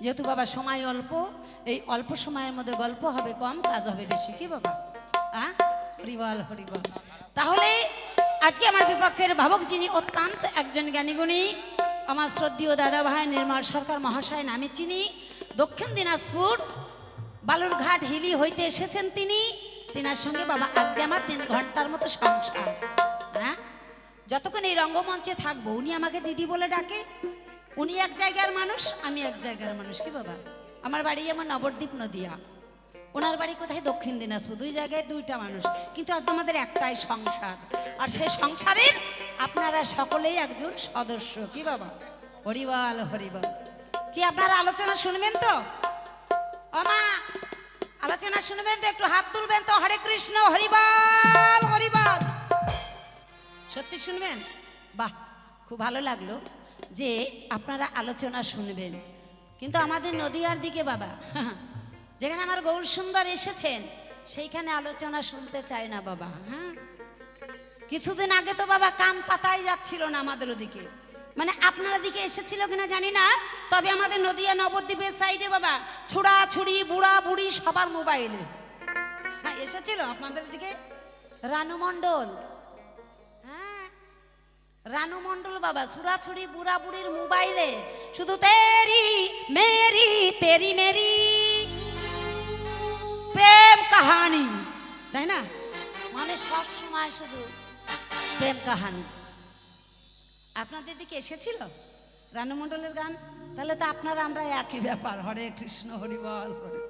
যেহেতু বাবা সময় অল্প, এই অল্প সময়ের মধ্যে গল্প হবে কম, কাজ হবে বেশি, কি বাবা? হরিবল হরিবল। তাহলে আজকে আমার বিপক্ষের ভাবক যিনি অত্যন্ত একজন জ্ঞানীগুণী, আমার শ্রদ্ধেয় দাদা ভাই নির্মল সরকার মহাশয় নামে চিনি, দক্ষিণ দিনাজপুর বালুরঘাট হিলি হইতে এসেছেন তিনি। তিনার সঙ্গে বাবা আজকে আমার 3 ঘন্টার মতো সংসার। যতক্ষণ এই রঙ্গমঞ্চে থাকবো উনি আমাকে দিদি বলে ডাকে। উনি এক জায়গার মানুষ, আমি এক জায়গার মানুষ, কি বাবা? আমার বাড়ি আমার নবদ্বীপ নদিয়া, ওনার বাড়ি কোথায়? দক্ষিণ দিনাজপুর। 2 জায়গায় 2টা মানুষ, কিন্তু আজকে আমাদের একটাই সংসার। আর সেই সংসারের আপনারা সকলেই একজন সদস্য, কি বাবা? হরিবল হরিবল। কি আপনারা আলোচনা শুনবেন তো? মা আলোচনা শুনবেন তো? একটু হাত তুলবেন তো। হরে কৃষ্ণ, হরিবল হরিবল। সত্যি শুনবেন? বাহ, খুব ভালো লাগলো যে আপনারা আলোচনা শুনবেন। কিন্তু আমাদের নদিয়ার দিকে বাবা, যেখানে আমার গৌর সুন্দর এসেছেন, সেইখানে আলোচনা শুনতে চায় না বাবা। কিছুদিন আগে তো বাবা কান পাতাই যাচ্ছিল না আমাদের ওদিকে। মানে আপনারা দিকে এসেছিল কিনা জানি না, তবে আমাদের নদিয়া নবদ্বীপের সাইডে বাবা ছুড়াছুড়ি বুড়া বুড়ি সবার মোবাইলে এসেছিল আপনাদের দিকে। রানু মণ্ডল, রানু মণ্ডল বাবা ছুড়াছুড়ি বুড়া বুড়ির মোবাইলে শুধু তেরি মেরি তেরি মেরি প্রেম কাহানি, তাই না? মানে সব সময় শুধু প্রেম কাহানি। আপনাদের দিকে এসেছিল রানু মণ্ডলের গান? তাহলে তো আপনারা আমরা একই ব্যাপার। হরে কৃষ্ণ হরিবল হরি।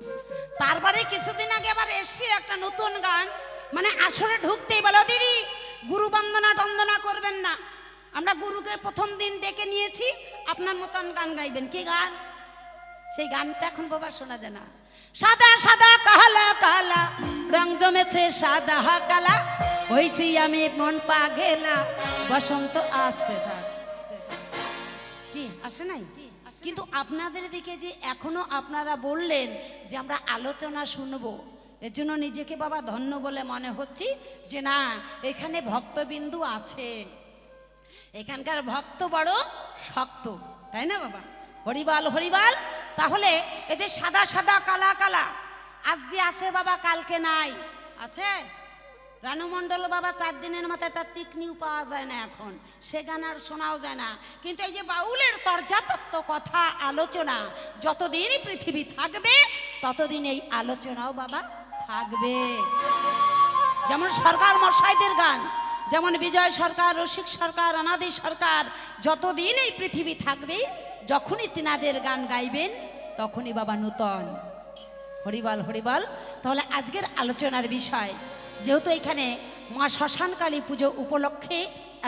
তারপরে কিছুদিন আগে আবার এসছি একটা নতুন গান, মানে আসরে ঢুকতেই বলো দিদি গুরু বন্দনা টন্দনা করবেন না, আমরা গুরুকে প্রথম দিন ডেকে নিয়েছি, আপনার মতন গান গাইবেন। কি গান? সেই গানটা এখন বাবা শোনা যায় না। সাদা সাদা কালা কালা রং জমেছে সাদা কালা, হইছি আমি মন পাগেলা বসন্ত আসতে থাক। কি আসে নাই? কিন্তু আপনাদের দিকে যে এখনো আপনারা বললেন যে আমরা আলোচনা শুনবো, এর জন্য নিজেকে বাবা ধন্য বলে মনে হচ্ছে যে না, এখানে ভক্তবিন্দু আছে, এখানকার ভক্ত বড় শক্ত, তাই না বাবা? হরিবাল হরিবাল। তাহলে এদের সাদা সাদা কালা কালা আজকে আছে বাবা, কালকে নাই। আছে রানু মণ্ডল বাবা 4 দিনের মাথায় তার টিকনিও পাওয়া যায় না, এখন সে গান আর শোনাও যায় না। কিন্তু এই যে বাউলের তর্জাতত্ত্ব কথা আলোচনা যতদিনই পৃথিবী থাকবে ততদিন এই আলোচনাও বাবা থাকবে। যেমন সরকার মশাইদের গান, যেমন বিজয় সরকার, রসিক সরকার, অনাদি সরকার, যতদিন এই পৃথিবী থাকবে যখনই তিনাদের গান গাইবেন তখনই বাবা নূতন। হরিবল হরিবল। তাহলে আজকের আলোচনার বিষয়, যেহেতু এখানে মা শ্মশানকালী পুজো উপলক্ষে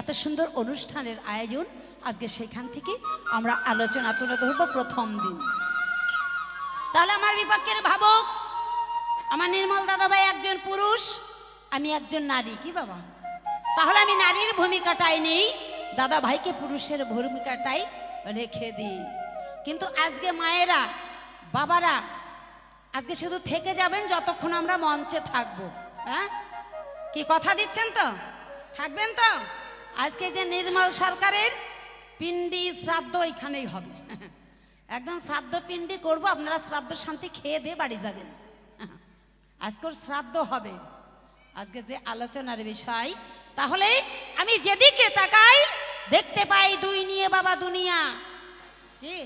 এত সুন্দর অনুষ্ঠানের আয়োজন, আজকে সেখান থেকে আমরা আলোচনা তুলে ধরবো প্রথম দিন। তাহলে আমার বিপক্ষের ভাবক আমার নির্মল দাদাভাই একজন পুরুষ, আমি একজন নারী, কি বাবা? তাহলে আমি নারীর ভূমিকাটাই নেই, দাদা ভাইকে পুরুষের ভূমিকাটাই রেখে দিই। কিন্তু আজকে মায়েরা বাবারা আজকে শুধু থেকে যাবেন যতক্ষণ আমরা মঞ্চে থাকবো। কি কথা দিচ্ছেন তো? থাকবেন তো? আজকে যে নির্মল সরকারের পিণ্ডি শ্রাদ্ধ এখানেই হবে, একদম শ্রাদ্ধ পিণ্ডি করবো, আপনারা শ্রাদ্ধ শান্তি খেয়ে দিয়ে বাড়ি যাবেন। আজকের শ্রাদ্ধ হবে, আজকে যে আলোচনার বিষয়। তাহলে আমি যেদিকে তাকাই দেখতে পাই 2 নিয়ে বাবা দুনিয়া। কি?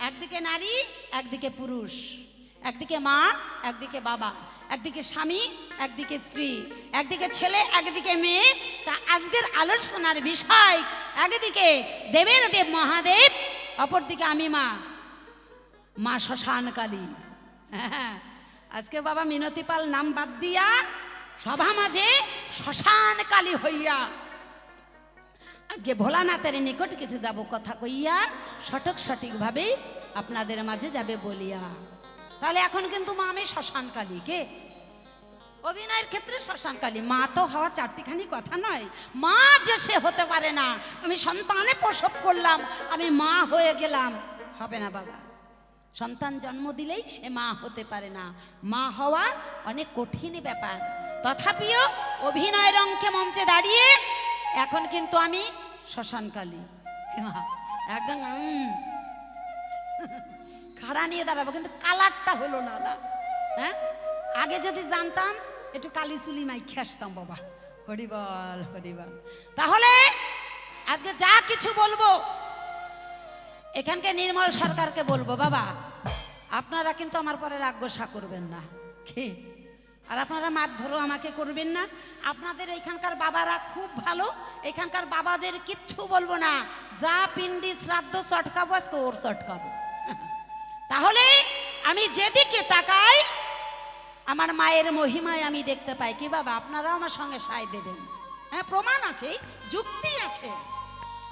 একদিকে নারী, একদিকে পুরুষ, একদিকে মা, একদিকে বাবা, একদিকে স্বামী, একদিকে স্ত্রী, একদিকে ছেলে, একদিকে মেয়ে। তা আজকের আলোচনার বিষয়, একদিকে দেবের দেব মহাদেব, অপরদিকে আমি মা, মা শ্মশানকালী। হ্যাঁ, আজকে বাবা মিনতি পাল নাম বাদ দিয়া সভা মাঝে শ্মশানকালী হইয়া আজকে ভোলানাথের নিকট কিছু যাব কথা কইয়া, সঠিকভাবে আপনাদের মাঝে যাবে বলিয়া। তাহলে এখন কিন্তু মা আমি শ্মশানকালী। কে? অভিনয়ের ক্ষেত্রে শ্মশানকালী। মা তো হওয়া 4টিখানি কথা নয়, মা যে সে হতে পারে না আমি সন্তানে প্রসব করলাম আমি মা হয়ে গেলাম, হবে না বাবা। সন্তান জন্ম দিলেই সে মা হতে পারে না, মা হওয়া অনেক কঠিন ব্যাপার। তথাপিও অভিনয়ের অঙ্কে মঞ্চে দাঁড়িয়ে এখন কিন্তু আমি শ্মশানকালী। একদম ভাড়া নিয়ে দাঁড়াবো, কিন্তু কালারটা হলো না না। হ্যাঁ, আগে যদি জানতাম একটু কালি চুলি মাইখে আসতাম বাবা। হরিবল হরিবল। তাহলে আজকে যা কিছু বলবো এখানকে নির্মল সরকারকে বলবো, বাবা আপনারা কিন্তু আমার পরে রাগ গোসা করবেন না, কি আর আপনারা মারধরও আমাকে করবেন না। আপনাদের এখানকার বাবারা খুব ভালো, এখানকার বাবাদের কিচ্ছু বলবো না। যা পিন্ডি শ্রাদ্ধ চটকাবো আজকে ওর চটকাবো। তাহলে আমি যেদিকে তাকাই আমার মায়ের মহিমায় আমি দেখতে পাই। কি বাবা আপনারাও আমার সঙ্গে সায় দেবেন? হ্যাঁ, প্রমাণ আছে, যুক্তি আছে।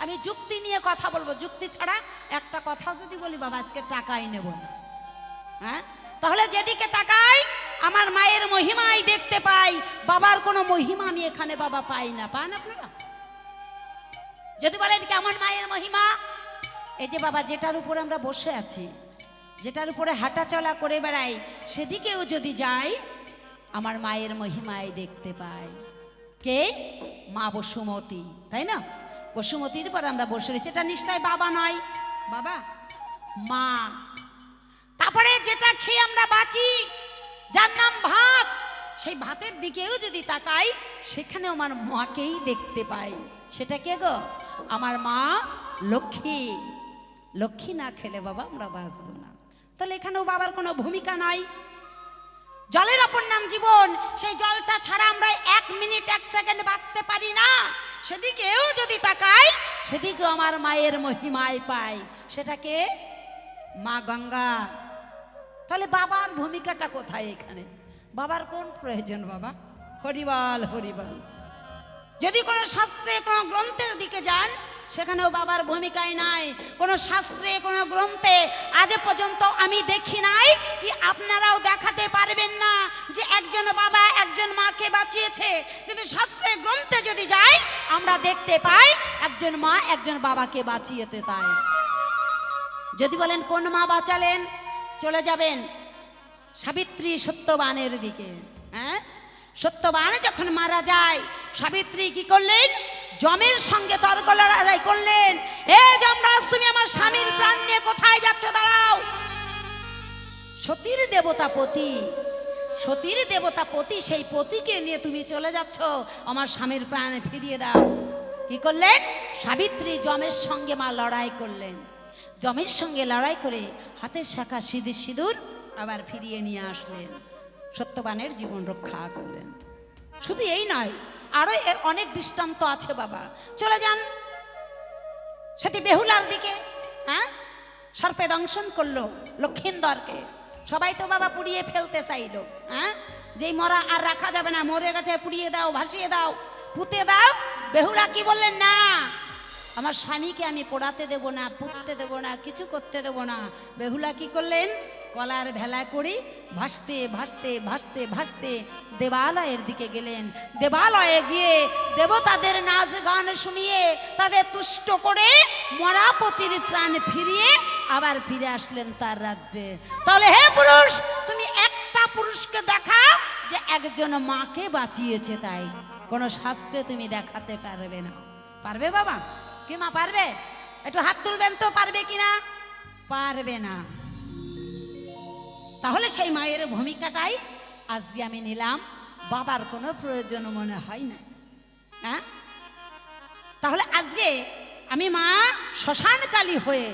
আমি যুক্তি নিয়ে কথা বলবো, যুক্তি ছাড়া একটা কথা যদি বলি বাবা আজকে টাকাই নেব না। হ্যাঁ, তাহলে যেদিকে তাকাই আমার মায়ের মহিমাই দেখতে পাই, বাবার কোনো মহিমা আমি এখানে বাবা পাই না। পান আপনারা? যদি বলেন কেমন মায়ের মহিমা, এই যে বাবা যেটার উপরে আমরা বসে আছি, যেটার উপরে হাঁটা চলা করে বেড়াই, সেদিকেও যদি যাই আমার মায়ের মহিমায় দেখতে পাই। কে? মা বসুমতী, তাই না? বসুমতীর পর আমরা বসে রয়েছি, এটা নিশ্চয় বাবা নয়, বাবা মা। তারপরে যেটা খেয়ে আমরা বাঁচি, যার নাম ভাত, সেই ভাতের দিকেও যদি তাকাই সেখানে আমার মাকেই দেখতে পাই। সেটা কে গো? আমার মা লক্ষ্মী। লক্ষ্মী না খেলে বাবা আমরা বাঁচবো না। তাহলে এখানেও বাবার কোনো ভূমিকা নাই। জলের অপর নাম জীবন, সেই জলটা ছাড়া আমরা 1 মিনিট 1 সেকেন্ড বাঁচতে পারি না। সেদিকেও যদি তাকাই সেদিকেও আমার মায়ের মহিমায় পাই। সেটাকে মা গঙ্গা। তাহলে বাবার ভূমিকাটা কোথায় এখানে? বাবার কোন প্রয়োজন বাবা? হরিবল হরিবল। যদি কোনো শাস্ত্রে কোনো গ্রন্থের দিকে যান সেখানেও বাবার ভূমিকায় নাই। কোনো শাস্ত্রে কোনো গ্রন্থে আজ পর্যন্ত আমি দেখি নাই, কি আপনারাও দেখাতে পারবেন না যে একজন বাবা একজন মাকে বাঁচিয়েছে। কিন্তু শাস্ত্রে গ্রন্থে যদি যাই আমরা দেখতে পাই একজন মা একজন বাবাকে বাঁচিয়েতে। তাই যদি বলেন কোন মা বাঁচালেন, চলে যাবেন সাবিত্রী সত্যবানের দিকে। হ্যাঁ, সত্যবান যখন মারা যায় সাবিত্রী কি করলেন? যমের সঙ্গে তর্ক লড়াই করলেন। এ যমরাজ, তুমি আমার স্বামীর প্রাণ নিয়ে কোথায় যাচ্ছ? দাঁড়াও। সতীর দেবতা পতি, সতীর দেবতা পতি, সেই পতিকে নিয়ে তুমি চলে যাচ্ছ, আমার স্বামীর প্রাণ ফিরিয়ে দাও। কি করলেন? সাবিত্রী যমের সঙ্গে মা লড়াই করলেন। যমের সঙ্গে লড়াই করে হাতের শাখা সিঁদুর আবার ফিরিয়ে নিয়ে আসলেন, সত্যবানের জীবন রক্ষা করলেন। শুধু এই নয়, আরো অনেক দৃষ্টান্ত আছে বাবা। চলে যান সেটি বেহুলার দিকে। হ্যাঁ, সর্পে দংশন করলো লক্ষিন্দরকে, সবাই তো বাবা পুড়িয়ে ফেলতে চাইলো। হ্যাঁ, যেই মরা আর রাখা যাবে না, মরে গেছে, পুড়িয়ে দাও, ভাসিয়ে দাও, পুঁতে দাও। বেহুলা কি বললেন? না, আমার স্বামীকে আমি পোড়াতে দেব না, পুঁততে দেব না, কিছু করতে দেব না। বেহুলা কি করলেন? কলার ভেলা করে ভাসতে ভাসতে ভাসতে ভাসতে দেবালয়ের দিকে গেলেন। দেবালয়ে গিয়ে দেবতাদের নাচ গান শুনিয়ে তাদের তুষ্ট করে মরাপতির প্রাণ ফিরিয়ে আবার ফিরে আসলেন তার রাজ্যে। তাহলে হে পুরুষ, তুমি একটা পুরুষকে দেখাও যে একজন মাকে বাঁচিয়েছে। তাই কোনো শাস্ত্রে তুমি দেখাতে পারবে না। পারবে বাবা? কি মা পারবে? একটু হাত তুলবেন তো, পারবে কিনা? পারবে না। তাহলে সেই মায়ের ভূমিকাটাই আজকে আমি নিলাম। বাবার কোনো প্রয়োজন মনে হয় না। হ্যাঁ, তাহলে আজকে আমি মা শ্মশানকালী হয়ে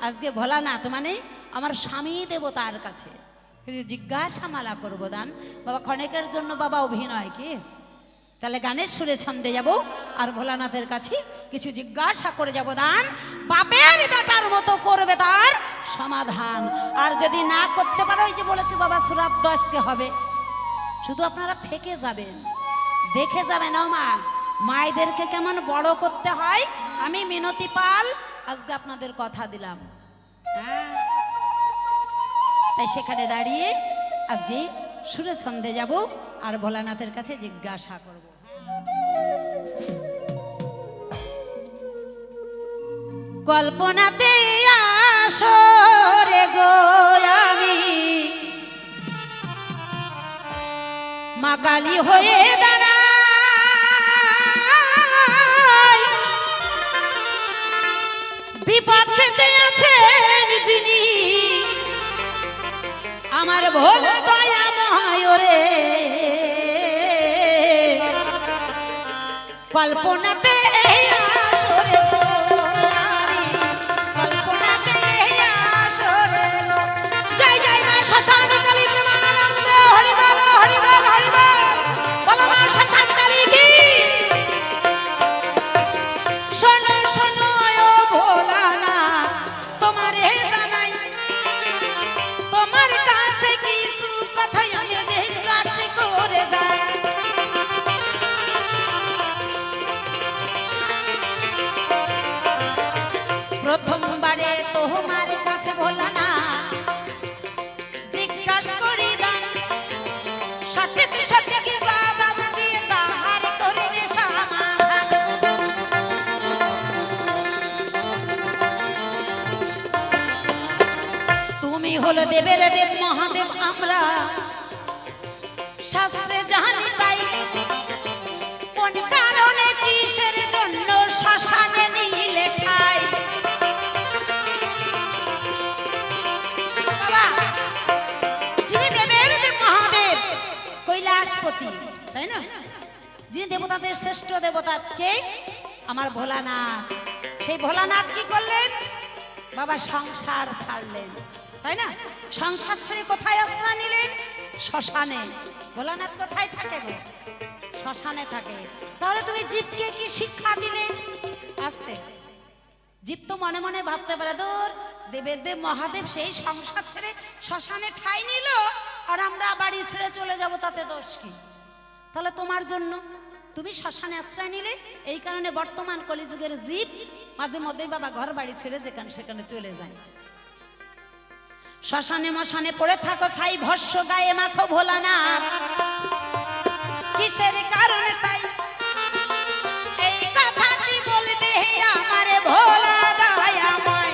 আজকে ভোলানাথ মানে আমার স্বামী দেবতার কাছে কিছু জিজ্ঞাসা মালা করবো। দান বাবা ক্ষণিকের জন্য বাবা অভিনয় কি? তাহলে গানের সুরে ছন্দে যাব আর ভোলানাথের কাছে কিছু জিজ্ঞাসা করে যাব। দান বাপের বেটার মতো করবে তার সমাধান। আর যদি না করতে পারো, এই যে বলেছে বাবা শ্রাদ্ধ আজকে হবে, শুধু আপনারা থেকে যাবেন, দেখে যাবেন। ও মা, মায়েদেরকে কেমন বড় করতে হয়। আমি মিনতি পাল আজকে আপনাদের কথা দিলাম। হ্যাঁ, তাই সেখানে দাঁড়িয়ে আজকে সুরে ছন্দে যাব আর ভোলানাথের কাছে জিজ্ঞাসা করব। কল্পনাতে আসরে গো আমি মা কালী হয়ে দাঁড়াই, বিপক্ষেতে আছেন যিনি আমার ভোলা দয়াময় রে কল্পনাতে আসরে কল্পনাতে আসরে জয় জয় মা শ্মশান কালী প্রেমানন্দ হরি বল হরি বল হরি বল বলো মা শ্মশান কালী কি শোনো শোনো ও ভোলা না তোমারে জানাই তোমার কাছে কিছু কথা আমি জিজ্ঞাসা করে যাই প্রথমবারে তোমার কাছে ভোলা না জিজ্ঞাসা করি দাম সঠিক সঠিক জবাব দিয়ে তাহার করিবে সমাধান তুমি হলো দেবের দেব মহাদেব আমরা শাস্ত্রে জানি তাই কোন কারণে কিসের জন্য শ্মশানে নিলে ঠাই যিনি দেবের দেব মহাদেব কৈলাসপতি তাই না যিনি দেবতাদের শ্রেষ্ঠ দেবতা কে আমার ভোলানাথ সেই ভোলানাথ কি করলেন বাবা সংসার ছাড়লেন তাই না সংসার ছেড়ে কোথায় আশ্রয় নিলেন শ্মশানে ভোলানাথ কোথায় থাকে গো শ্মশানে থাকে তাহলে তুমি জীবকে কি শিক্ষা দিলে আস্তে জীব তো মনে মনে ভাবতে পারে দূর দেবের দেব মহাদেব সেই সংসার ছেড়ে শ্মশানে ঠাঁই নিল আর আমরা বাড়ি ছেড়ে চলে যাব তাতে দোষ কি তাহলে তোমার জন্য তুমি শ্মশানে আশ্রয় নিলে এই কারণে বর্তমান কলিযুগের জীব মাঝে মধ্যে বাবা ঘর বাড়ি ছেড়ে যেখানে সেখানে চলে যায় শ্মশানে মশানে পড়ে থাকো ছাই ভস্য গায়ে মাখো ভোলানাথ কিসের কারণে তাই এই কথাটি বলবে আমার ভোলা দয়াময়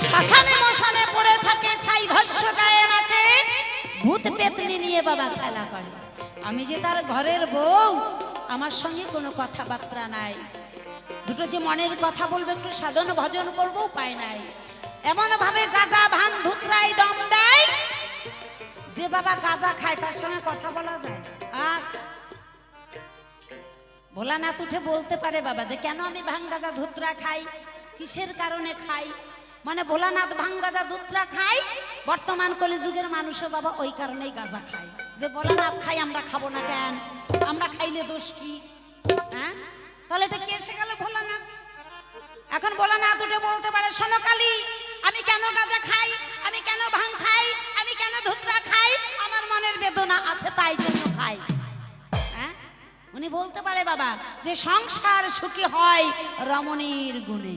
শ্মশানে মশানে পড়ে থাকে ছাই ভস্য গায়ে মাখে ভূত পেতনি নিয়ে বাবা খেলা করে আমি যে তার ঘরের বউ আমার সঙ্গে কোনো কথাবার্তা নাই দুটো যে মনের কথা বলবো একটু সাধন ভজন করবো উপায় নাই এমন ভাবে গাঁজা ভাঙ ধুতরাই দম দেয় যে বাবা গাঁজা খায় তার সঙ্গে কথা বলা যায় ভোলানাথ উঠে বলতে পারে বাবা যে কেন আমি ভাঙ গাঁজা ধুতরা খাই কিসের কারণে খাই মানে ভোলানাথ ভাঙ গাঁজা ধুতরা খাই বর্তমান কলিযুগের মানুষও বাবা ওই কারণেই গাঁজা খায় যে ভোলানাথ খাই আমরা খাবো না কেন আমরা খাইলে দোষ কি হ্যাঁ তাহলে এটা কে এসে গেল ভোলানাথ এখন ভোলানাথ উঠে বলতে পারে শোনো কালী আমি কেন গাঁজা খাই আমি কেন ভাঙ খাই আমি কেন ধুতরা খাই আমার মনের বেদনা আছে তাই জন্য খাই হ্যাঁ উনি বলতে পারে বাবা যে সংসার সুখী হয় রমণীর গুণে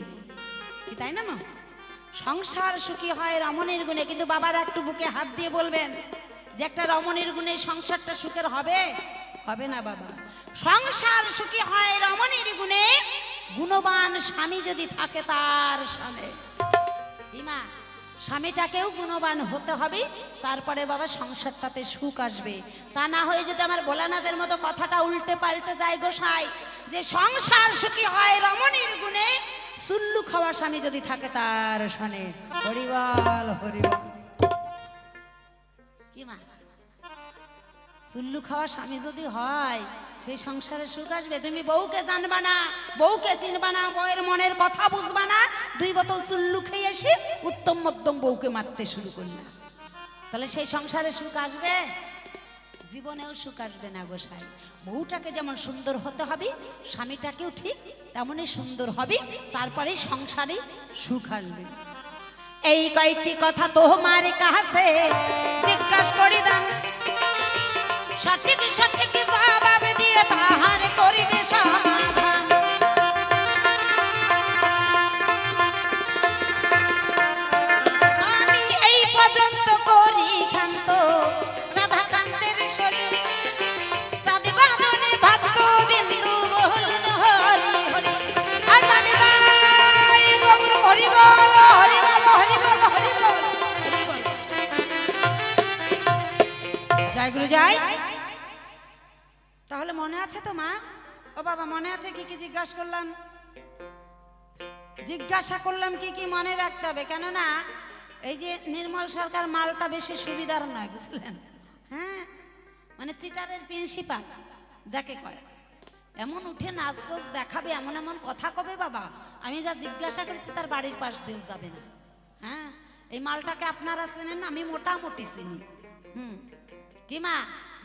কি তাই না মা সংসার সুখী হয় রমণীর গুণে কিন্তু বাবার একটু বুকে হাত দিয়ে বলবেন যে একটা রমণীর গুণে সংসারটা সুখের হবে হবে না বাবা সংসার সুখী হয় রমণীর গুণে গুণবান স্বামী যদি থাকে তার সামনে ইমা স্বামীটাকেও গুণবান হতে হবে তারপরে বাবা সংসারটাতে সুখ আসবে তা না হয়ে যদি আমার ভোলানাথের মতো কথাটা উল্টে পাল্টে যায় গোসাই যে সংসার সুখী হয় রমণীর গুণে চুল্লু খাওয়া স্বামী যদি থাকে তার সামনে হরিবল হরিবল কি মা চুল্লু খাওয়া স্বামী যদি হয় সেই সংসারে সুখ আসবে তুমি বউকে জানবা না বউকে চিনবা না বউয়ের মনের কথা বুঝবা না 2 বোতল চুল্লু খেয়ে এসে উত্তম মধ্যম বউকে মারতে শুরু করলা তাহলে সেই সংসারে সুখ আসবে জীবনেও সুখ আসবে না গোসাই বউটাকে যেমন সুন্দর হতে হবে স্বামীটাকেও ঠিক তেমনই সুন্দর হবে তারপরে সংসারে সুখ আসবে এই কয়েকটি কথা তোমার কাছে জিজ্ঞাসা করি দাম সঠিক সঠিক জবাব দিয়ে তাহার করিবে সমাধান আমি এই পর্যন্ত করি ক্ষান্ত রাধাকান্তের শরীর চাঁদি বাঁধনে ভক্ত বিন্দু বলুন হরি হরি আজানি গাই গৌর হরি বল হরি বল হরি বল হরি বল জয় গুরু জয় তাহলে মনে আছে তো মা ও বাবা মনে আছে কি কি জিজ্ঞাসা করলাম জিজ্ঞাসা করলাম কি কি মনে রাখতে হবে, কেননা এই যে নির্মল সরকার মালটা বেশি সুবিধার নয়, বুঝলেন? হ্যাঁ, মানে চিটারের প্রিন্সিপাল যাকে কয়, এমন উঠে নাচগোজ দেখাবে, এমন এমন কথা কবে বাবা, আমি যা জিজ্ঞাসা করেছি তার বাড়ির পাশ দিয়ে যাবে না। হ্যাঁ, এই মালটাকে আপনারা চেনেন, আমি মোটামুটি চিনি। কি মা,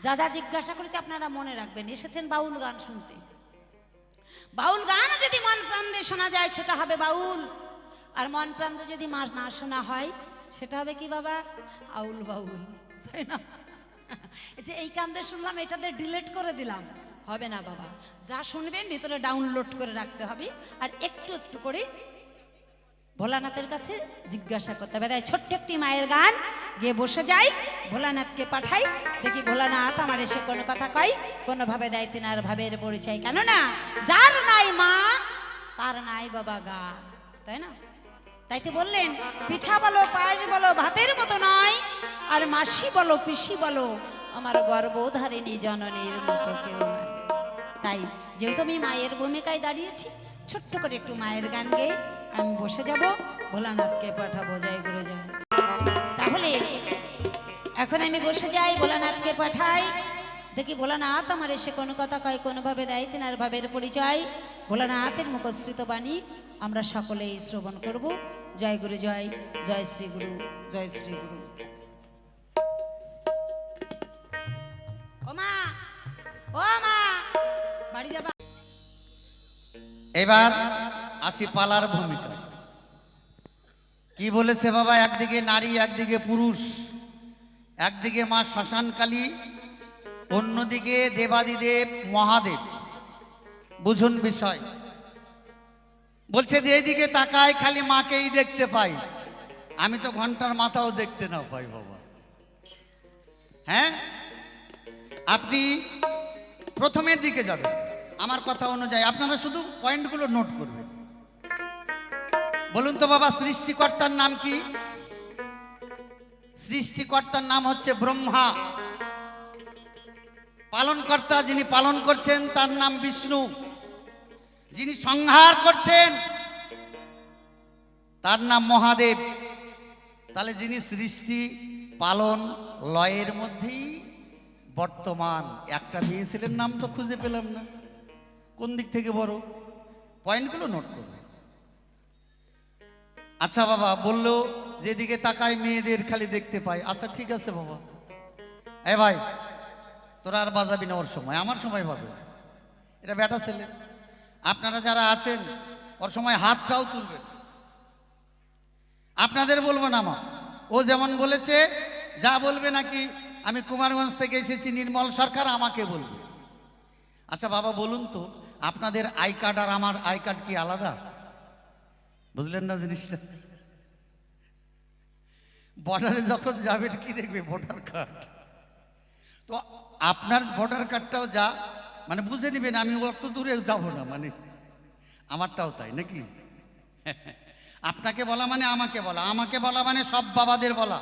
যা যা জিজ্ঞাসা করেছি আপনারা মনে রাখবেন। এসেছেন বাউল গান শুনতে, বাউল গান যদি মন প্রাণ দিয়ে শোনা যায় সেটা হবে বাউল, আর মন প্রাণ দিয়ে যদি না শোনা হয় সেটা হবে কি বাবা, আউল বাউল, তাই না? যে এই কান দিয়ে শুনলাম এটাতে ডিলিট করে দিলাম, হবে না বাবা। যা শুনবেন ভিতরে ডাউনলোড করে রাখতে হবে, আর একটু একটু করে ভোলানাথের কাছে জিজ্ঞাসা করতে হবে। তাই ছোট্ট একটি মায়ের গান গিয়ে বসে যাই, ভোলানাথকে পাঠাই, দেখি ভোলানাথ আমার এসে কোনো কথা কয়, কোনোভাবে দেয় তিনার ভাবের পরিচয়। কেননা যার নাই মা তার নাই বাবা গা, তাই না? তাইতে বললেন পিঠা বলো পায়েস বলো ভাতের মতো নয়, আর মাসি বলো পিসি বলো আমার গর্ভধারিণী জননীর মতো কেউ নয়। তাই যেহেতু আমি মায়ের ভূমিকায় দাঁড়িয়েছি, ছোট্ট করে একটু মায়ের গান গেয়ে আমি বসে যাব, ভোলানাথকে পাঠাবো, জয় গুরু জয়। তাহলে এখন আমি বসে যাই, ভোলানাথকে পাঠাই, দেখি ভোলানাথ আমার এসে কোনো কথা কয়, কোনোভাবে দেয় তিনার ভাবের পরিচয়। ভোলানাথের মুখশ্রিত বাণী আমরা সকলেই শ্রবণ করব। জয় গুরু জয়, জয় শ্রী গুরু, জয় শ্রী গুরু। ও মা, ও মা, বাড়ি যাবা? এবার আসি পালার ভূমিকা। কি বলেছে বাবা, একদিকে নারী একদিকে পুরুষ, একদিকে মা শ্মশানকালী, অন্যদিকে দেবাদিদেব মহাদেব। বুঝুন বিষয়। বলছে যে এইদিকে তাকায় খালি মাকেই দেখতে পাই, আমি তো ঘন্টার মাথাও দেখতে না পাই বাবা। হ্যাঁ, আপনি প্রথমের দিকে যাবেন আমার কথা অনুযায়ী, আপনারা শুধু পয়েন্টগুলো নোট করবেন। বলুন তো বাবা, সৃষ্টিকর্তার নাম কি? সৃষ্টিকর্তার নাম হচ্ছে ব্রহ্মা। পালনকর্তা যিনি পালন করছেন তার নাম বিষ্ণু। যিনি সংহার করছেন তার নাম মহাদেব। তাহলে যিনি সৃষ্টি পালন লয়ের মধ্যেই বর্তমান, একটা দিয়েছিলেন নাম তো খুঁজে পেলাম না, কোন দিক থেকে বড়? পয়েন্টগুলো নোট করবে। আচ্ছা বাবা, বললো যেদিকে তাকায় মেয়েদের খালি দেখতে পাই। আচ্ছা ঠিক আছে বাবা, এ ভাই তোরা আর বাজাবি না, ওর সময় আমার সময় বাজাবে, এটা বেটা ছেলে। আপনারা যারা আছেন ওর সময় হাতটাও তুলবেন, আপনাদের বলবো না মা। ও যেমন বলেছে যা বলবে নাকি আমি কুমারগঞ্জ থেকে এসেছি নির্মল সরকার, আমাকে বলবে। আচ্ছা বাবা বলুন তো, আপনাদের আই কার্ড আর আমার আই কার্ড কি আলাদা? বুঝলেন না জিনিসটা? বর্ডারে যখন যাবেন কি দেখবে? Voter card. তো আপনার ভোটার কার্ডটাও যা মানে বুঝে নেবেন, আমি অত দূরে যাব না, মানে আমারটাও তাই নাকি? আপনাকে বলা মানে আমাকে বলা, আমাকে বলা মানে সব বাবাদের বলা।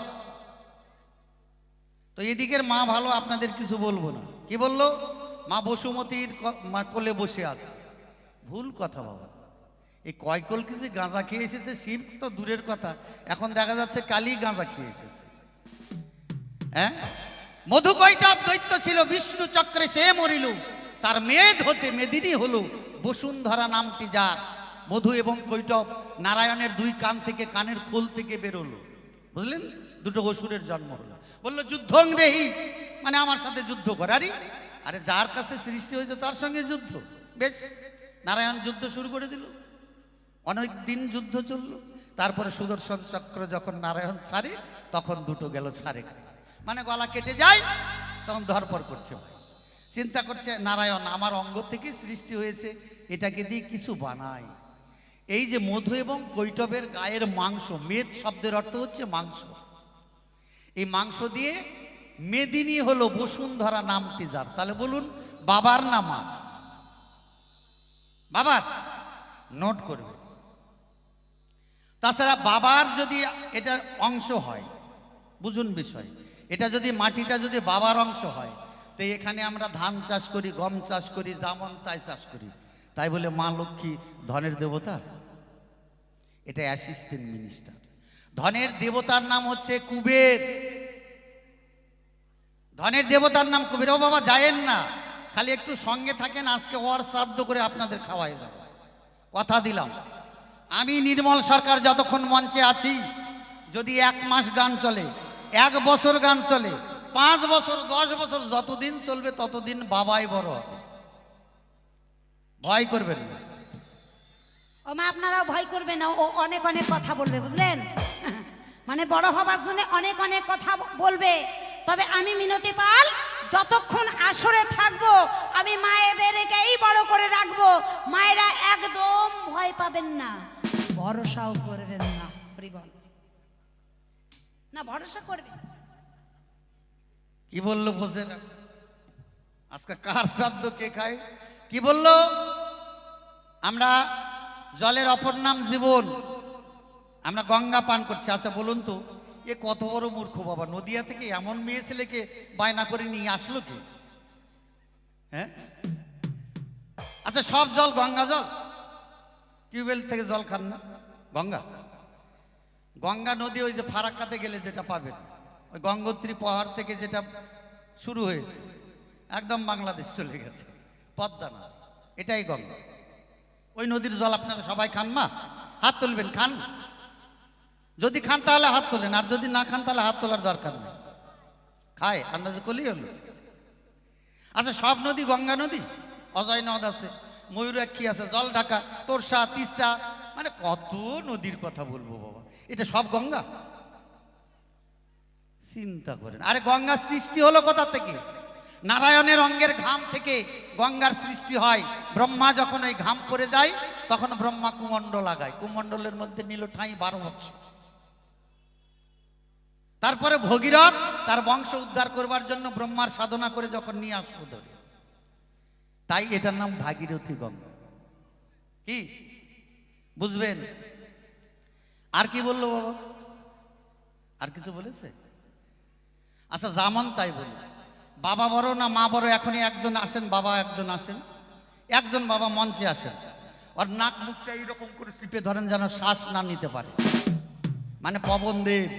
তো এদিকের মা ভালো, আপনাদের কিছু বলবো না। কি বললো? মা বসুমতীর কোলে বসে আছে। ভুল কথা বাবা। এই কয়কল কিছু গাঁজা খেয়ে এসেছে, শিব তো দূরের কথা, এখন দেখা যাচ্ছে কালী গাঁজা খেয়ে এসেছে। হ্যাঁ, মধু কৈটব দৈত্য ছিল বিষ্ণু চক্রে সে মরিল, তার মেদ হতে মেদিনী হলো বসুন্ধরা নামটি যার। মধু এবং কৈটব নারায়ণের দুই কান থেকে, কানের খোল থেকে বেরোলো, বুঝলেন? দুটো অসুরের জন্ম হলো। বললো যুদ্ধং দেহি, মানে আমার সাথে যুদ্ধ কর। আরে যার কাছে সৃষ্টি হয়েছে তার সঙ্গে যুদ্ধ। বেশ, নারায়ণ যুদ্ধ শুরু করে দিল, অনেক দিন যুদ্ধ চললো। তারপরে সুদর্শন চক্র যখন নারায়ণ ছাড়ে তখন দুটো গেল ছাড়ে, মানে গলা কেটে যায়, তখন ধরপর করছে। চিন্তা করছে নারায়ণ আমার অঙ্গ থেকে সৃষ্টি হয়েছে, এটাকে দিয়ে কিছু বানাই। এই যে মধু এবং কৈটবের গায়ের মাংস, মেদ শব্দের অর্থ হচ্ছে মাংস, এই মাংস দিয়ে মেদিনী হলো বসুন্ধরা নামটি যার। তাহলে বলুন বাবার নাম আর বাবার নোট করবে। তাছাড়া বাবার যদি এটা অংশ হয়, বুঝুন বিষয়, এটা যদি মাটিটা যদি বাবার অংশ হয়, তো এখানে আমরা ধান চাষ করি, গম চাষ করি, যেমন তাই চাষ করি, তাই বলে মা লক্ষ্মী ধনের দেবতা? এটা অ্যাসিস্ট্যান্ট মিনিস্টার। ধনের দেবতার নাম হচ্ছে কুবের। ধনের দেবতার নাম কুবের। ও বাবা যায়েন না, খালি একটু সঙ্গে থাকেন, আজকে ওর শ্রাদ্ধ করে আপনাদের খাওয়াই যাবে, কথা দিলাম। আমি নির্মল সরকার যতক্ষণ মঞ্চে আছি, যদি 1 মাস গান চলে, 1 বছর গান চলে, 5 বছর, 10 বছর, যতদিন চলবে ততদিন বাবাই বড় হবে। ভয় করবেন না। ও মা, আপনারাও ভয় করবেন না, ও অনেক অনেক কথা বলবে, বুঝলেন? মানে বড় হবার জন্য অনেক অনেক কথা বলবে। তবে আমি মিনতি পাল যতক্ষণ আসরে থাকবো, আমি মায়েদেরকেই বড় করে রাখবো। মায়েরা একদম ভয় পাবেন না, ভরসাও করবেন না। বল না, ভরসা করবে। কি বললো বোঝে না, আজকে কার শ্রাদ্ধ কে খায়? কি বললো? আমরা জলের অপর নাম জীবন, আমরা গঙ্গা পান করছি। আচ্ছা বলুন তো, এ কত বড় মূর্খ বাবা, নদিয়া থেকে এমন মেয়ে ছেলেকে বায়না করে নিয়ে আসলো কে? হ্যাঁ, আচ্ছা সব জল গঙ্গা জল, টিউবওয়েল থেকে জল খান না? গঙ্গা, গঙ্গা নদী ওই যে ফারাক্কাতে গেলে যেটা পাবেন, ওই গঙ্গোত্রী পাহাড় থেকে যেটা শুরু হয়েছে একদম বাংলাদেশ চলে গেছে, পদ্মা না, এটাই গঙ্গা। ওই নদীর জল আপনারা সবাই খান? মা হাত তুলবেন, খান? যদি খান তাহলে হাত তোলেন, আর যদি না খান তাহলে হাত তোলার দরকার নেই। খায় আন্দাজে করলেই হলো। আচ্ছা সব নদী গঙ্গা নদী? অজয় নদ আছে, ময়ূরাক্ষী আছে, জল ঢাকা, তোরসা, তিস্তা, মানে কত নদীর কথা বলবো বাবা, এটা সব গঙ্গা? চিন্তা করেন। আরে গঙ্গার সৃষ্টি হলো কোথা থেকে? নারায়ণের অঙ্গের ঘাম থেকে গঙ্গার সৃষ্টি হয়। ব্রহ্মা যখন ওই ঘাম পড়ে যায়, তখন ব্রহ্মা কুমণ্ডল লাগায়, কুমণ্ডলের মধ্যে নিল ঠাঁই 12 বছর। তারপরে ভগীরথ তার বংশ উদ্ধার করবার জন্য ব্রহ্মার সাধনা করে যখন নিয়ে আসলো ধরে, তাই এটার নাম ভাগীরথী গঙ্গা। কি বুঝবেন? আর কি বললো বাবা? আর কিছু বলেছে? আচ্ছা যেমন তাই বলি, বাবা বড় না মা বড়? এখনই একজন আসেন, বাবা একজন আসেন, একজন বাবা মঞ্চে আসেন, ওর নাক মুখটা এইরকম করে চিপে ধরেন যেন শ্বাস না নিতে পারে, মানে পবন দেব।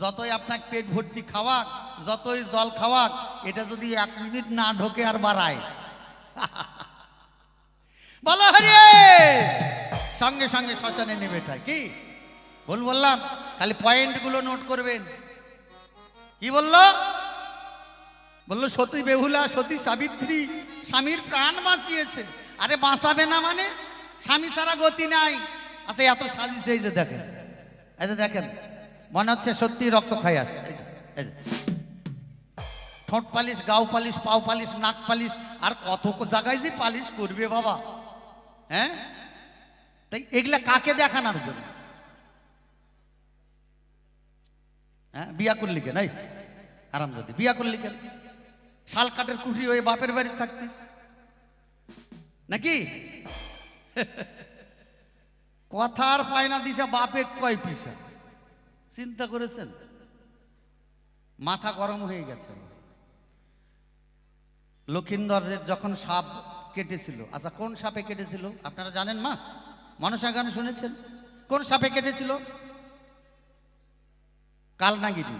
যতই আপনাকে পেট ভর্তি খাওয়াক, যতই জল খাওয়াক, এটা যদি 1 মিনিট না ঢোকে আর বাড়ায়, বলো হরে, সঙ্গে সঙ্গে শ্মশানে নেবে। কি বললাম? খালি পয়েন্টগুলো নোট করবেন। কি বললো? বললো সতী বেহুলা, সতী সাবিত্রী স্বামীর প্রাণ বাঁচিয়েছে। আরে বাঁচাবে না মানে? স্বামী ছাড়া গতি নাই। আচ্ছা এত সাজিছে, এই যে দেখেন, এই যে দেখেন, মনে হচ্ছে সত্যি রক্ত খাই আসে। এই যে ঠোঁট পালিশ, গাও পালিশ, পাও পালিশ, নাক পালিশ, আর কত জায়গায় যে পালিশ করবে বাবা। হ্যাঁ, তাই এগুলা কাকে দেখানোর জন্য? হ্যাঁ, বিয়া করলি কেন? এই আরামজাদি, বিয়া করলি কেন? শাল কাঠের কুঠি হয়ে বাপের বাড়ি থাকতিস নাকি? কথার পায়না দিশা বাপে কয় পিসা, চিন্তা করেছেন? মাথা গরম হয়ে গেছে। লক্ষিন্দরের যখন সাপ কেটেছিল, আচ্ছা কোন সাপে কেটেছিল আপনারা জানেন মা? মনসা গান শুনেছেন? কোন সাপে কেটেছিল? কালনাগিনী।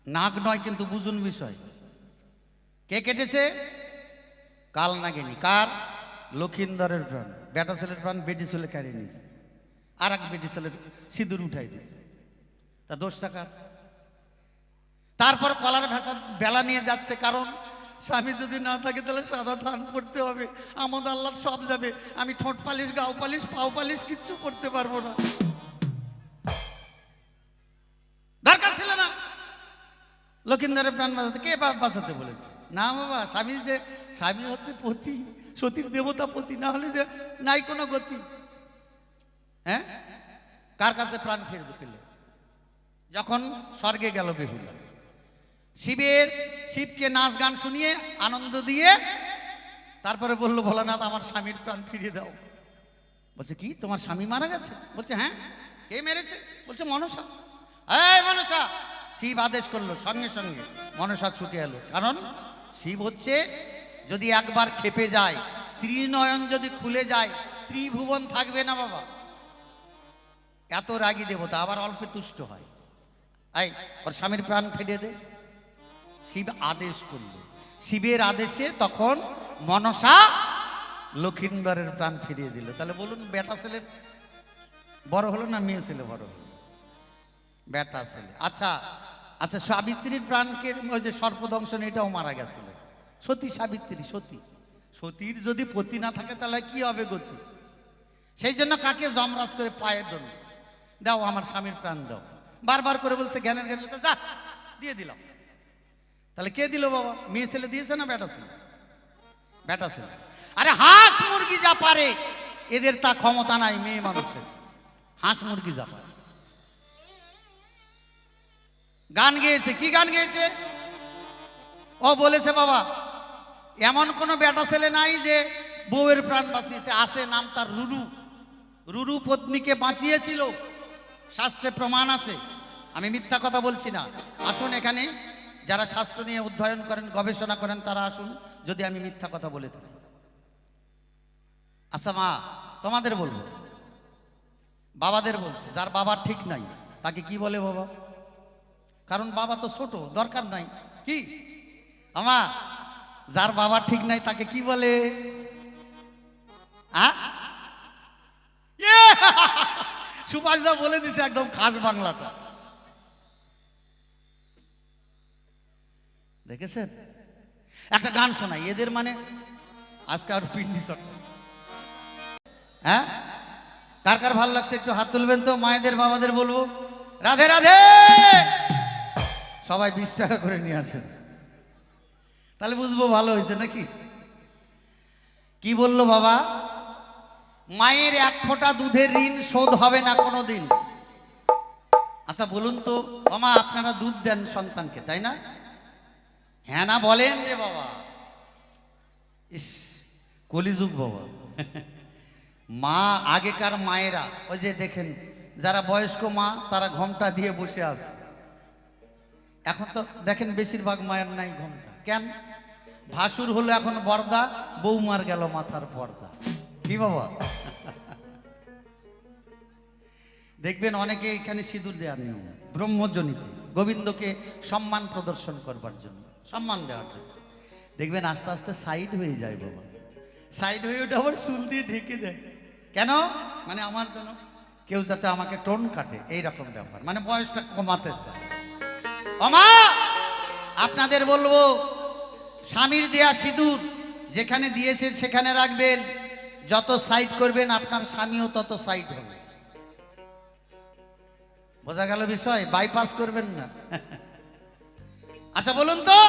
নাগ নয় কিন্তু, বুঝুন বিষয়। কে কেটেছে? কালনাগিনী। কার? লক্ষিন্দরের প্রাণ। বেটা ছেলের প্রাণ বেটি ছেলে কেড়ে নিয়েছে, আর এক বেটি ছেলের সিঁদুর উঠাই দিয়েছে, তা দোষ টাকার। তারপর কলার ভাষা বেলা নিয়ে যাচ্ছে, কারণ স্বামী যদি না থাকে তাহলে সাদা ধান পড়তে হবে, আমোদ আল্লাহ সব যাবে, আমি ঠোঁট পালিশ, গাও পালিশ, পাও পালিশ কিচ্ছু করতে পারবো না। দরকার ছিল না লক্ষিন্দরের প্রাণ বাঁচাতে। কে বাঁচাতে বলেছে? না বাবা, স্বামী যে, স্বামী হচ্ছে পতি, সতীর দেবতা পতি, না হলে যে নাই কোনো গতি। হ্যাঁ, কার কাছে প্রাণ ফিরে পেলে? যখন স্বর্গে গেল বেহুলা, শিবকে নাচ গান শুনিয়ে আনন্দ দিয়ে তারপরে বললো, ভোলানাথ আমার স্বামীর প্রাণ ফিরিয়ে দাও। বলছে কি, তোমার স্বামী মারা গেছে? বলছে হ্যাঁ। কে মেরেছে? বলছে মনসা। এই মনসা! শিব আদেশ করলো, সঙ্গে সঙ্গে মনসা ছুটে এলো। কারণ শিব হচ্ছে, যদি একবার খেপে যায়, ত্রিনয়ন যদি খুলে যায়, ত্রিভুবন থাকবে না বাবা। এত রাগী দেবতা আবার অল্পে তুষ্ট হয়। এই ওর স্বামীর প্রাণ ফিরিয়ে দে। শিব আদেশ করলো, শিবের আদেশে তখন মনসা লক্ষিন্দরের প্রাণ ফিরিয়ে দিল। তাহলে বলুন বেটা ছেলের বড় হলো না মেয়ে ছেলে বড় হলো? বেটা ছেলে। আচ্ছা আচ্ছা, সাবিত্রীর প্রাণকে ওই যে সর্পদংশন এটাও মারা গেছিল। সতী সাবিত্রী, সতী, সতীর যদি পতি না থাকে তাহলে কি হবে গতি? সেই জন্য কাকে যমরাজ করে পায়ে দোল, দাও আমার স্বামীর প্রাণ দাও, বারবার করে বলছে, জ্ঞানের জ্ঞান বলছে, যা দিয়ে দিলাম। তাহলে কে দিল বাবা? মেয়ে ছেলে দিয়েছে না বেটা ছেলে? বেটা ছেলে। আরে হাঁস মুরগি যা পারে এদের তা ক্ষমতা নাই মেয়ে মানুষের। হাঁস মুরগি যা পারে। গান গেয়েছে, কি গান গেয়েছে? ও বলেছে বাবা এমন কোনো বেটা ছেলে নাই যে বউয়ের প্রাণ বাঁচিয়েছে। আছে, নাম তার রুরু। রুরু পত্নীকে বাঁচিয়েছিল, শাস্ত্রে প্রমাণ আছে, আমি মিথ্যা কথা বলছি না। আসুন এখানে যারা শাস্ত্র নিয়ে অধ্যয়ন করেন, গবেষণা করেন, তারা আসুন যদি আমি মিথ্যা কথা বলে থাকি। আচ্ছা মা, তোমাদের বলবো, বাবাদের বলছি, যার বাবা ঠিক নাই তাকে কি বলে বাবা? কারণ বাবা তো ছোট, দরকার নাই। কি আমা, যার বাবা ঠিক নাই তাকে কি বলে? সুভাষ দা বলে দিছে একদম খাস বাংলাটা, দেখেছেন? একটা গান শোনাই এদের, মানে আজকে আর পিন্ডি শট। হ্যাঁ, কার কার ভালো লাগছে একটু হাত তুলবেন তো। মায়েদের বাবাদের বলবো রাধে রাধে। সবাই 20 টাকা করে নিয়ে আসেন, তাহলে বুঝবো ভালো হয়েছে নাকি। কি বললো বাবা? মায়ের এক ফোঁটা দুধের ঋণ শোধ হবে না কোনোদিন। আচ্ছা বলুন তো মামা, আপনারা দুধ দেন সন্তানকে, তাই না? হ্যাঁ না বলেন রে বাবা। ইস, কলিযুগ বাবা। মা, আগেকার মায়েরা ওই যে দেখেন যারা বয়স্ক মা তারা ঘোমটা দিয়ে বসে আছে। এখন তো দেখেন বেশিরভাগ মায়ের নাই ঘোমটা। কেন? ভাসুর হলো এখন বর্দা, বৌমার গেল মাথার পর্দা। কি বাবা? দেখবেন অনেকে এখানে সিঁদুর দেওয়ার নিয়ম, ব্রহ্মজনিতে গোবিন্দকে সম্মান প্রদর্শন করবার জন্য, সম্মান দেওয়ার জন্য। দেখবেন আস্তে আস্তে সাইড হয়ে যায় বাবা। সাইড হয়ে ওটা আবার চুল দিয়ে ঢেকে দেয়। কেন? মানে আমার জন্য কেউ যাতে আমাকে টোন কাটে, এইরকম ব্যাপার, মানে বয়সটা কমাতে চায়। আমা, আপনাদের বলবো স্বামীর দেয়া সিঁদুর যেখানে দিয়েছে সেখানে রাখবেন। যত সাইড করবেন আপনার স্বামীও তত সাইড হবে। বোঝা গেল বিষয়? বাইপাস করবেন না। আচ্ছা বলুন তো,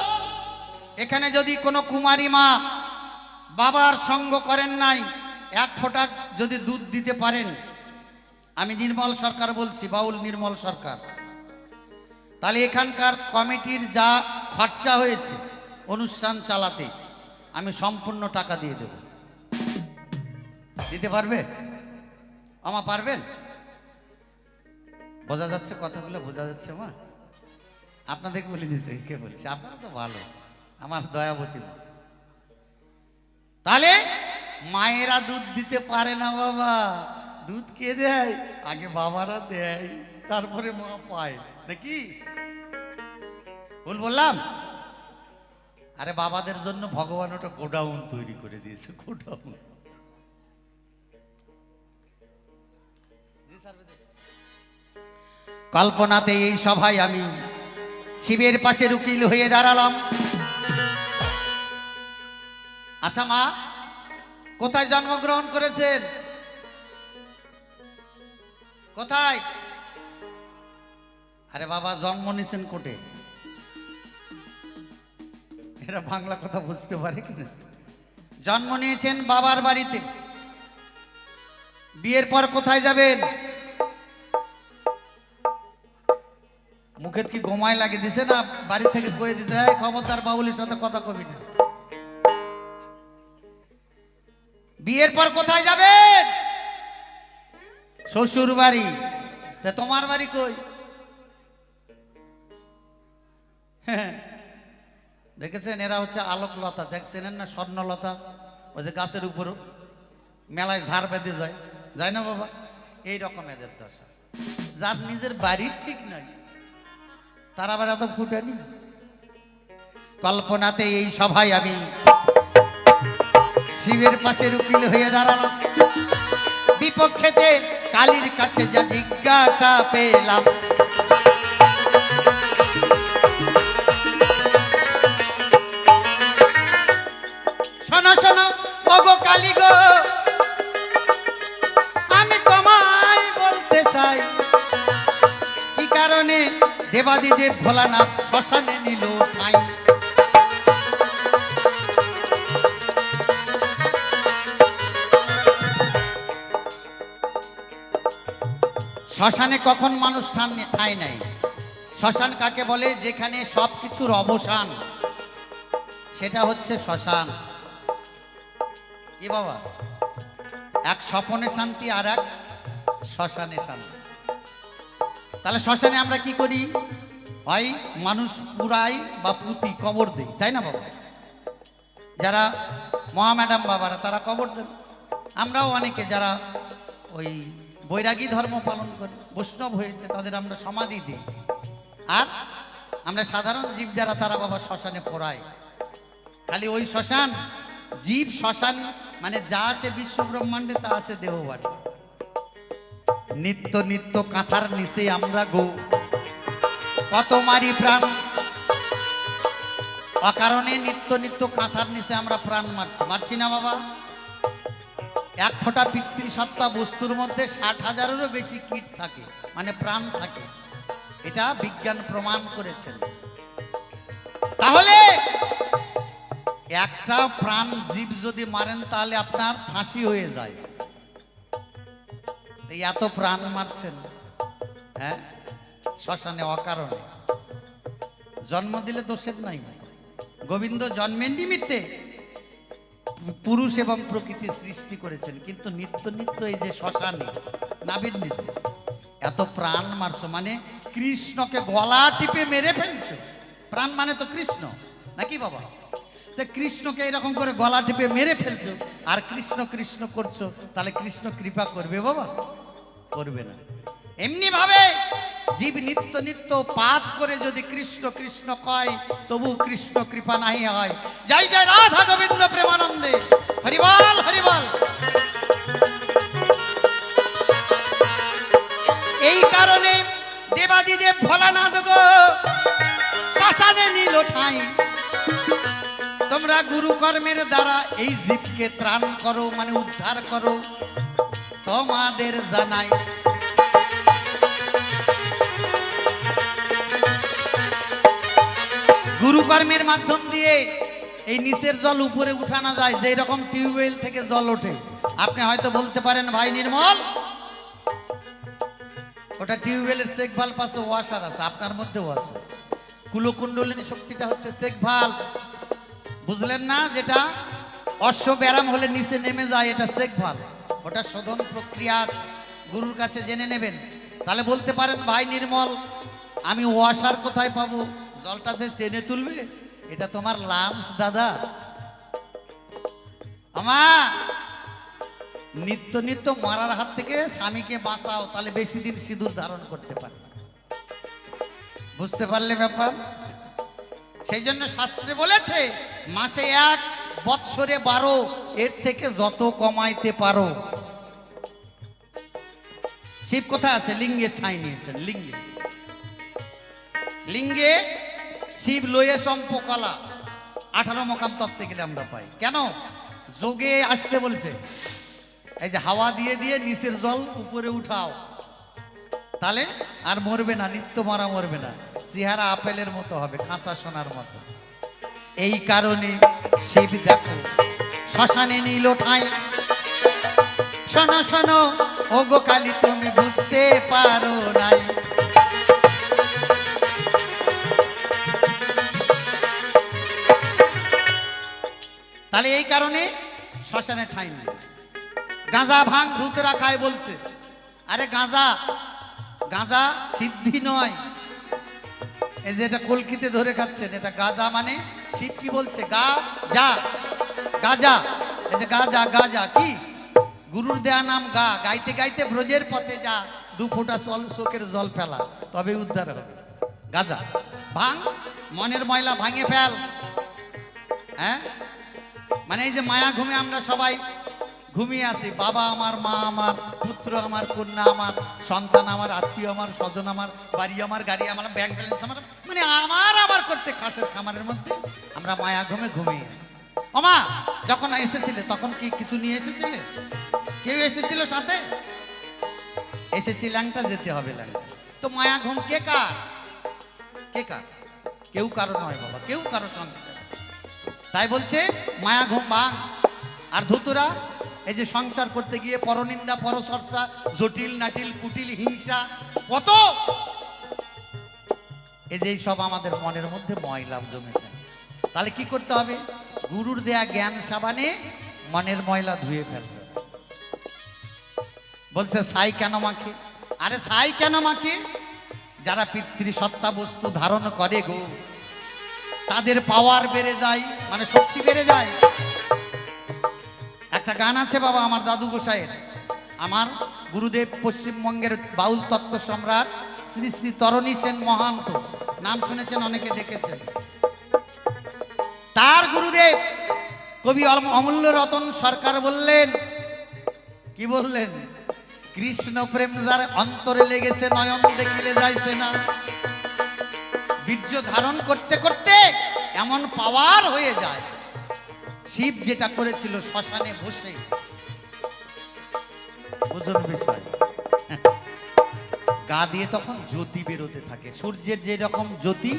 এখানে যদি কোনো কুমারী মা বাবার সঙ্গ করেন নাই, এক ফোঁটা যদি দুধ দিতে পারেন, আমি নির্মল সরকার বলছি, বাউল নির্মল সরকার, তাহলে এখানকার কমিটির যা খরচা হয়েছে অনুষ্ঠান চালাতে আমি সম্পূর্ণ টাকা দিয়ে দেব। দিতে পারবে? আমা পারবেন? বোঝা যাচ্ছে কথাগুলো? বোঝা যাচ্ছে মা? আপনাদেরকে বলে দিতে, কে বলছে? আপনারা তো ভালো, আমার দয়াবতী মা। তাহলে মায়েরা দুধ দিতে পারে না বাবা। দুধ কে দেয়? আগে বাবারা দেয়, তারপরে মা পায়, নাকি? ভুল বললাম? আরে বাবাদের জন্য ভগবান ওটা গোডাউন তৈরি করে দিয়েছে, গোডাউন। কল্পনাতে এই সভায় আমি শিবের পাশে উকিল হয়ে দাঁড়ালাম। আচ্ছা মা, কোথায় জন্মগ্রহণ করেছেন? কোথায়? আরে বাবা জন্ম নিয়েছেন কোটে। এরা বাংলা কথা বুঝতে পারে কিনা? জন্ম নিয়েছেন বাবার বাড়িতে। বিয়ের পর কোথায় যাবেন? মুখে কি গোমায় লাগিয়ে দিছে না বাড়ি থেকে কয়ে দিছে, খবরদার বাউলের সাথে কথা কবি না। বিয়ের পর কোথায় যাবেন? শ্বশুর বাড়ি। তা তোমার বাড়ি কই? দেখেছেন এরা হচ্ছে আলোকলতা, দেখছেন না স্বর্ণলতা, ওই যে গাছের উপর মেলায় ঝাড় বেঁধে যায়, যায় না বাবা? এই রকম এদের দশা। যার নিজের বাড়ির ঠিক নাই তার আবার এত ফুটানি। কল্পনাতে এই সভায় আমি শিবের পাশে উকিল হয়ে দাঁড়ালাম, বিপক্ষেতে কালীর কাছে যা জিজ্ঞাসা পেলাম। শোনো শোনো ওগো কালী গো, আমি তোমায় বলতে চাই কি কারণে দেবাদিদেব ভোলানাথ শ্মশানে নিল ঠাঁই। শ্মশানে কখন মানুষ ঠাঁই নাই? শ্মশান কাকে বলে? যেখানে সব কিছুর অবসান, সেটা হচ্ছে শ্মশান। কি বাবা? এক স্বপনে শান্তি আর এক শ্মশানে শান্তি। তাহলে শ্মশানে আমরা কি করি? হয় মানুষ পুরাই বা পুঁতি কবর দেই, তাই না বাবা? যারা মহাম্যাডাম বাবারা তারা কবর দেন, আমরাও অনেকে যারা ওই বৈরাগী ধর্ম পালন করে বৈষ্ণব হয়েছে তাদের আমরা সমাধি দিই। আর আমরা সাধারণ জীব যারা তারা বাবা শ্মশানে পোড়ায়। খালি ওই শ্মশান, জীব শ্মশান মানে যা আছে বিশ্ব ব্রহ্মাণ্ডে তা আছে দেহবাড়ি। নিত্য নিত্য কাঁথার নিচে আমরা গো কত মারি প্রাণ, অকারণে নিত্য নিত্য কাঁথার নিচে আমরা প্রাণ মারছি না বাবা? এক ফোঁটা পিতৃসত্তা বস্তুর মধ্যে 60,000-এরও বেশি কীট থাকে, মানে প্রাণ থাকে। এটা বিজ্ঞান প্রমাণ করেছেন। তাহলে একটা প্রাণ জীব যদি মারেন তাহলে আপনার ফাঁসি হয়ে যায়। এত প্রাণ মারছেন, হ্যাঁ, শ্মশানে অকারণে। জন্ম দিলে দোষের নাই। গোবিন্দ জন্মের নিমিত্তে পুরুষ এবং প্রকৃতি সৃষ্টি করেছেন, কিন্তু নিত্য নিত্য এই যে শ্মশানে নাভির নিচে এত প্রাণ মারছো, মানে কৃষ্ণকে গলা টিপে মেরে ফেলছো। প্রাণ মানে তো কৃষ্ণ, নাকি বাবা? তো কৃষ্ণকে এরকম করে গলা টিপে মেরে ফেলছো আর কৃষ্ণ কৃষ্ণ করছো, তাহলে কৃষ্ণ কৃপা করবে বাবা? করবে না। এমনি ভাবে জীব নিত্য নিত্য পাত করে যদি কৃষ্ণ কৃষ্ণ কয়, তবু কৃষ্ণ কৃপা নাই হয়। জয় জয় রাধা গোবিন্দ প্রেমানন্দে, হরিবল হরিবল। এই কারণে দেবাদিদেব ভোলানাথ গো শ্মশানে নিল ঠাঁই। তোমরা গুরু কর্মের দ্বারা এই জীবকে ত্রাণ করো, মানে উদ্ধার করো, তোমাদের জানাই। গুরুকর্মের মাধ্যম দিয়ে এই নিচের জল উপরে উঠানো যায়, যেই রকম টিউবওয়েল থেকে জল ওঠে। আপনি হয়তো বলতে পারেন, ভাই নির্মল, ওটা টিউবওয়েলের চেক ভাল্ব আছে, ওয়াশার আছে, আপনার মধ্যেও আছে। কুলকুণ্ডলিনী শক্তিটা হচ্ছে চেক ভাল্ব, বুঝলেন না? যেটা অশ্ব ব্যারাম হলে নিচে নেমে যায়, এটা চেক ভাল্ব। ওটা শোধন প্রক্রিয়া আছে, গুরুর কাছে জেনে নেবেন। তাহলে বলতে পারেন, ভাই নির্মল, আমি ওয়াশার কোথায় পাবো? জলটা যে টেনে তুলবে, এটা তোমার লাঞ্চ দাদা। আমা নিত্য নিত্য মারার হাত থেকে স্বামীকে বাঁচাও, তাহলে বেশি দিন সিঁদুর ধারণ করতে পারবে। বুঝতে পারলে ব্যাপার? সেই জন্য শাস্ত্রে বলেছে, মাসে 1, বৎসরে 12, এর থেকে যত কমাইতে পারো। শিব কোথায় আছে? লিঙ্গে ঠাঁই নিয়েছেন। লিঙ্গে লিঙ্গে শিব লয়ে চম্পকলা 18 মকাম তত্ত্বে গেলে আমরা পাই। কেন? যোগে আসতে বলছে, এই যে হাওয়া দিয়ে দিয়ে নিচের জল উপরে উঠাও, তাহলে আর মরবে না, নিত্য মারা মরবে না, চেহারা আপেলের মতো হবে, কাঁচা সোনার মতো। এই কারণে শিব দেখো শ্মশানে নিল ঠাঁই। শোনো শোনো ও গো কালী, তুমি বুঝতে পারো নাই। তাহলে এই কারণে শ্মশানে ঠাঁই নেই। গাঁজা ভাঙ ভূতেরা খায় বলছে, আরে গাঁজা গাঁজা সিদ্ধি নয়। এই যে এটা কলকিতে ধরে খাচ্ছেন, এটা গাঁজা মানে শিব কি বলছে? গা যা গাজা। এই যে গাজা, গাজা কি গুরুর দেয়া নাম গা, গাইতে গাইতে ব্রজের পথে যা, 2 ফোঁটা চোখের জল ফেলা, তবে উদ্ধার হবে। গাজা ভাঙ, মনের ময়লা ভাঙে ফেল। হ্যাঁ, মানে এই যে মায়া ঘুমে আমরা সবাই ঘুমিয়ে আছি, বাবা আমার, মা আমার, পুত্র আমার, কন্যা আমার, সন্তান আমার, আত্মীয় আমার, স্বজন আমার, বাড়ি আমার, গাড়ি আমার, ব্যাংক ব্যালেন্স আমার, মানে আমার করতে খাসের খামারের মধ্যে আমরা মায়া ঘুমে ঘুমিয়ে আছি। ওমা, যখন এসেছিলে তখন কি কিছু নিয়ে এসেছিলে? কেউ এসেছিল সাথে? এসেছি ল্যাংটা, যেতে হবে ল্যাংটা। তো মায়া ঘুম কে কার? কে কার? কেউ কারো নয় বাবা, কেউ কারো সঙ্গে। তাই বলছে মায়া ঘুম ভাঙ। আর ধুতুরা এই যে সংসার করতে গিয়ে পরনিন্দা, পরচর্চা, জটিল নাটিল কুটিল হিংসা কত, এই যে সব আমাদের মনের মধ্যে ময়লা জমেছে। তাহলে কি করতে হবে? গুরুর দেয়া জ্ঞান সাবানে মনের ময়লা ধুয়ে ফেলতে। বলছে ছাই কেন মাখে? আরে ছাই কেন মাখে? যারা পিতৃসত্তা বস্তু ধারণ করে গো, তাদের পাওয়ার বেড়ে যায়, মানে শক্তি বেড়ে যায়। একটা গান আছে বাবা আমার দাদু গোসাইয়ের, আমার গুরুদেব পশ্চিমবঙ্গের বাউল তত্ত্ব সম্রাট শ্রী শ্রী তরণী সেন মহান্ত, নাম শুনেছেন, অনেকে দেখেছেন। তার গুরুদেব কবি অমূল্য রতন সরকার বললেন, কি বললেন? কৃষ্ণ প্রেম যার অন্তরে লেগেছে, নয়ন দেখিলে যাইছে না। বীর্য ধারণ করতে করতে এমন পাওয়ার হয়ে যায়। শিব যেটা করেছিল শ্মশানে বসে, বুঝুন বিষয়, গা দিয়ে তখন জ্যোতি বেরোতে থাকে, সূর্যের যে রকম জ্যোতি,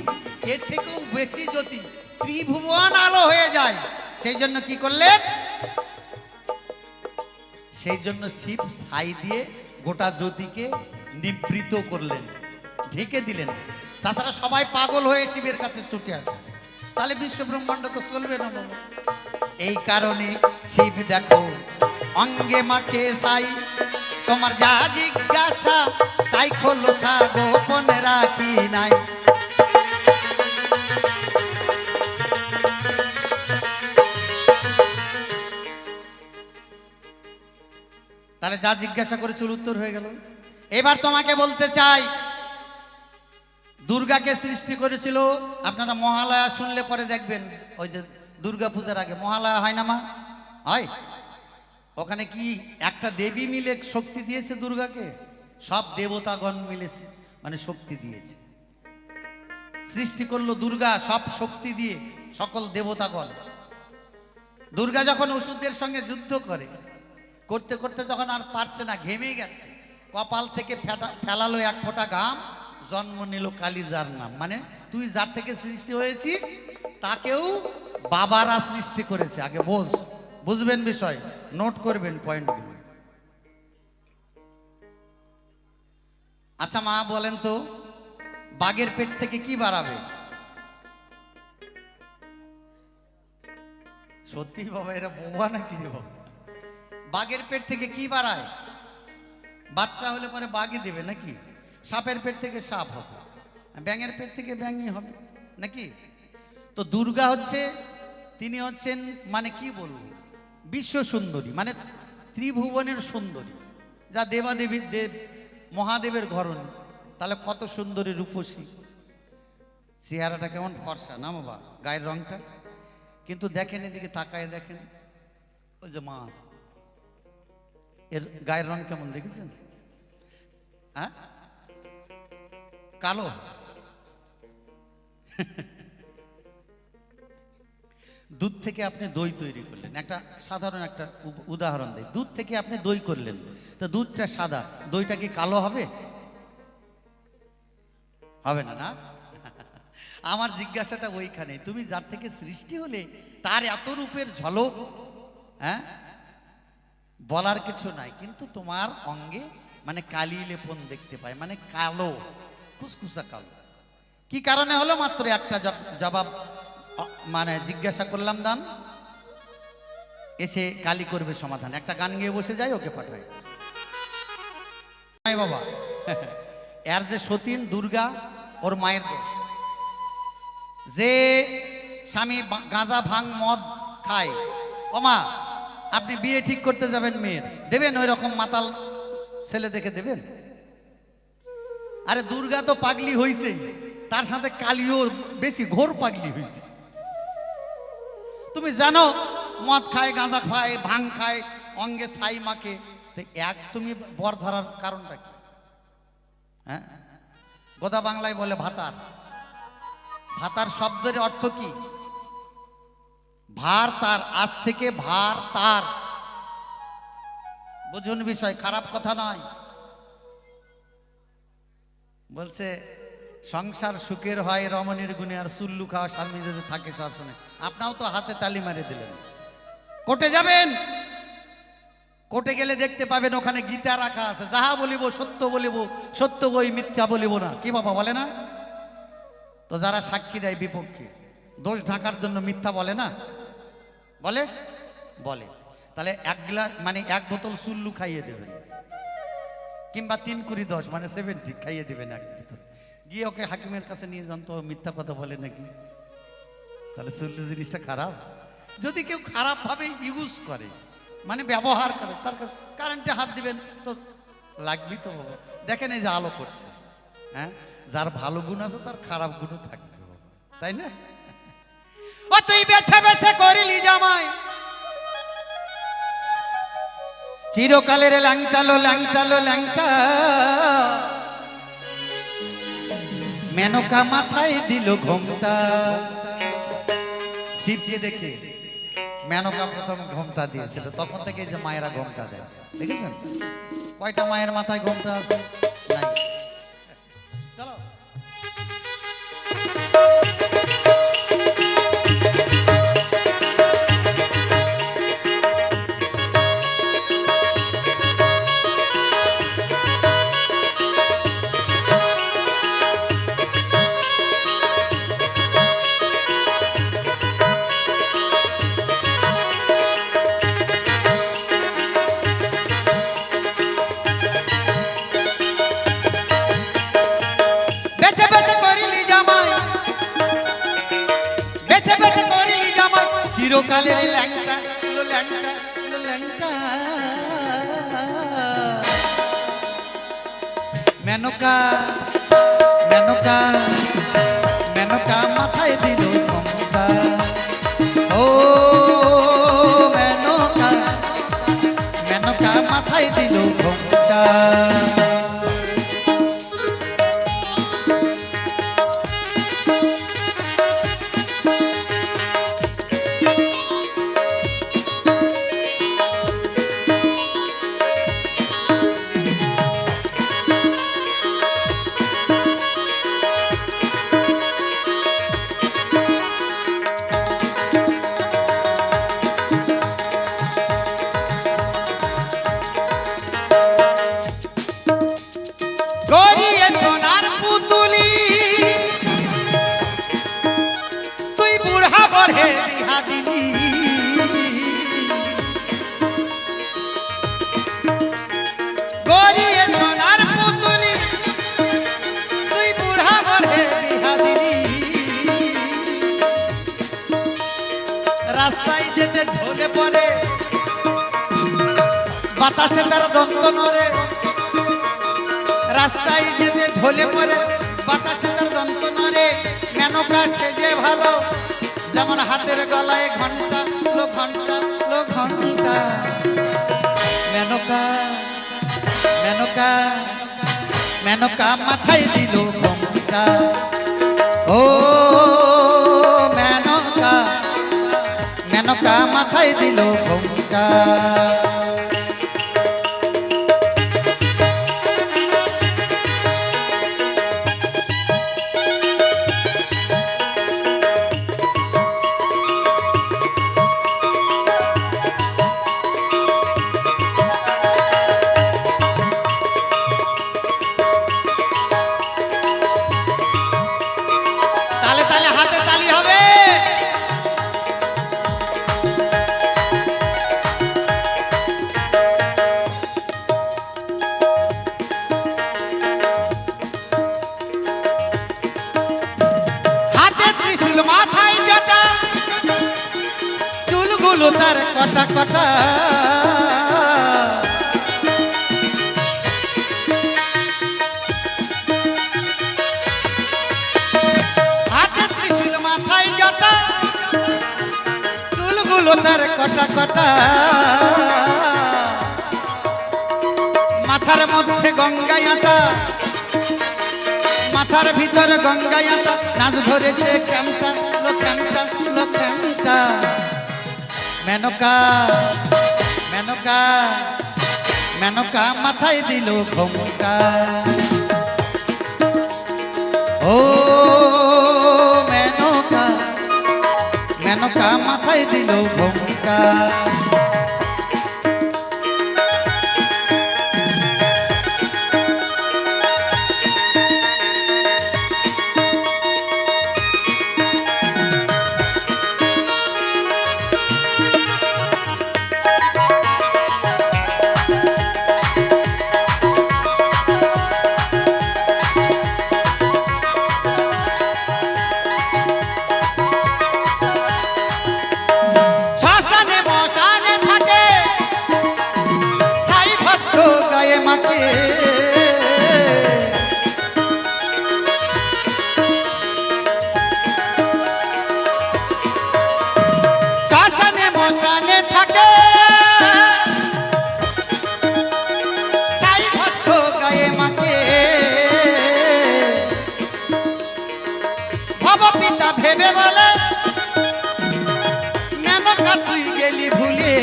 এর থেকেও বেশি জ্যোতি, ত্রিভুবন আলো হয়ে যায়। সেই জন্য কি করলেন? সেই জন্য শিব ছাই দিয়ে গোটা জ্যোতিকে নিবৃত করলেন, ঢেকে দিলেন। তাছাড়া সবাই পাগল হয়ে শিবের কাছে ছুটে আসে, তাহলে বিশ্ব ব্রহ্মাণ্ড তো চলবে না বাবা। এই কারণে শিব দেখো অঙ্গে মাখে ছাই, তোমার যা জিজ্ঞাসা তাই খোলসা গোপন রাখি নাই। তাহলে যা জিজ্ঞাসা করেছিল উত্তর হয়ে গেল। এবার তোমাকে বলতে চাই, দুর্গাকে সৃষ্টি করেছিল, আপনারা মহালয়া শুনলে পরে দেখবেন, ওই যে দুর্গা পূজার আগে মহালয়া হয় না মা? হয়। ওখানে কি একটা দেবী মিলে শক্তি দিয়েছে দুর্গাকে? সব দেবতাগণ মিলে মানে শক্তি দিয়েছে, সৃষ্টি করলো দুর্গা সব শক্তি দিয়ে, সকল দেবতাগণ। দুর্গা যখন অসুরদের সঙ্গে যুদ্ধ করে, করতে করতে যখন আর পারছে না, ঘেমে গেছে, কপাল থেকে ফেলালো 1 ফোঁটা ঘাম, জন্ম নিল কালী, যার নাম, মানে তুই যার থেকে সৃষ্টি হয়েছিস তাকেও বাবারা সৃষ্টি করেছে। আগে বুঝবেন বিষয়, নোট করবেন পয়েন্টগুলো। আচ্ছা মা বলেন তো, বাঘের পেট থেকে কি বাড়াবে? সত্যি বাবা, এরা বোবা নাকি রে বাবা? বাঘের পেট থেকে কি বাড়ায়? বাচ্চা হলে পরে বাঘই দেবে নাকি? সাপের পেট থেকে সাপ হবে, ব্যাঙের পেট থেকে ব্যাঙই হবে নাকি? তো দুর্গা হচ্ছে, তিনি হচ্ছেন মানে কি বলবো, বিশ্ব সুন্দরী, মানে ত্রিভুবনের সুন্দরী, যা দেবাদেবীর দেব, মহাদেবের ঘরণী। তাহলে কত সুন্দরী, রূপসী, চেহারাটা কেমন ফর্সা না বাবা, গায়ের রংটা। কিন্তু দেখেন, এদিকে তাকায় দেখেন, ওই যে মাছ, এর গায়ের রং কেমন দেখেছেন? হ্যাঁ, কালো। দুধ থেকে আপনি দই তৈরি করলেন, একটা সাধারণ একটা উদাহরণ দেয়, দুধ থেকে আপনি দই করলেন, তো দুধটা সাদা, দইটা কি কালো হবে? হবে না, না? আমার জিজ্ঞাসাটা ওইখানে, তুমি যার থেকে সৃষ্টি হলে তার এত রূপের ঝলক, হ্যাঁ, বলার কিছু নাই, কিন্তু তোমার অঙ্গে মানে কালি লেপন দেখতে পায়, মানে কালো, কুসকুসা কালো। কি কারণে হলো? মাত্র একটা জবাব মানে জিজ্ঞাসা করলাম, দান এসে কালি করবে সমাধান। একটা গান গিয়ে বসে যায়, ওকে পাঠায় বাবা। এর যে সতীন দুর্গা, ওর মায়ের দোষ। যে স্বামী গাঁজা ভাং মদ খায়, ওমা আপনি বিয়ে ঠিক করতে যাবেন মেয়ের, দেবেন ওই রকম মাতাল ছেলে দেখে দেবেন? আরে দুর্গা তো পাগলি হইছে, তার সাথে কালিও বেশি ঘোর পাগলি হইছে। তুমি জানো মদ খায়, গাঁজা খায়, ভাং খায়, অঙ্গে ছাই মাকে, তো এক তুমি বর ধরার কারণটা কি? হ্যাঁ, গোদা বাংলায় বলে ভাতার। ভাতার শব্দের অর্থ কি? ভার তার, আজ থেকে ভার তার। বুঝুন বিষয়, খারাপ কথা নয়। বলছে সংসার সুখের হয় রমণীর গুণে, আর চুল্লু খাওয়া স্বামী যদি থাকে শাসনে। আপনাও তো হাতে তালি মারে দিলেন। কোর্টে যাবেন, কোর্টে গেলে দেখতে পাবেন ওখানে গীতা রাখা আছে, যাহা বলিব সত্য বলিব, সত্য বই মিথ্যা বলিব না। কি বাবা বলে না? তো যারা সাক্ষী দেয় বিপক্ষে, দোষ ঢাকার জন্য মিথ্যা বলে না? বলে বলে। তাহলে এক গ্লাস মানে এক বোতল চুল্লু খাইয়ে দেবেন, কিংবা 3 কুড়ি 10 মানে 70 খাইয়ে দেবেন এক বোতল। গিয়ে ওকে হাকিমের কাছে নিয়ে যান তো, মিথ্যা কথা বলে নাকি। তাহলে চুল্লু জিনিসটা খারাপ? যদি কেউ খারাপ ভাবে ইউজ করে, মানে ব্যবহার করে, তার কারেন্টে হাত দিবেন তো লাগবি তো বাবা। দেখেন এই যে আলো করছে, হ্যাঁ, যার ভালো গুণ আছে তার খারাপ গুণও থাকবে, তাই না? ও তুই বেছে বেছে করিলি জামাই, চিরকালের ল্যাংটালো ল্যাংটালো ল্যাংটা, মেনকা মাথায় দিল ঘোমটা। শিবকে দেখে মেনকা প্রথম ঘোমটা দিয়েছিল, তখন থেকে যে মায়েরা ঘোমটা দেয়, দেখেছেন? কয়টা মায়ের মাথায় ঘোমটা আছে? নাই। চলো চিরকালের ল্যাংটা ল্যাংটা ল্যাংটা, মেনকা মেনকা মেনকা মাথায় দিল ঘোমটা। ও মেনকা মেনকা মাথায় দিল ঘোমটা। রাস্তায় যেতে ঢলে পড়ে, বাতাসে তার দন্ত নড়ে। রাস্তায় যেতে ঢলে পড়ে, বাতাসে তার দন্ত নড়ে। মেনকা সেজে ভালো, যেমন হাতের গলায় ঘন্টা লো ঘন্টা লো ঘন্টা। মেনকা মেনকা মেনকা মাথায় দিল ঘোমটা। ও মেনকা মেনকা মাথায় দিল ঘোমটা। তালে তালে হাতে তালি হবে। হাতে ত্রিশূল, মাথায় জটা, চুলগুলো তার কটা কটা। চুলের কটা কটা, মাথার মধ্যে গঙ্গায় আটা, মাথার ভিতর গঙ্গায় আটা, নাচ ধরেছে ক্যামটা লো ক্যামটা লো ক্যামটা। মেনকা মেনকা মেনকা মাথায় দিল ঘোমটা। ও মেনকা মেনকা মাথায় দিল ঘোমটা। শ্মশানে মশানে থাকে ছাই ভস্ম গায়ে মাকে, শ্মশানে মশানে থাকে ছাই ভস্ম গায়ে মাকে। ভব পিতা ভেবে বলে মেনকা তুই গেলি ভুলে,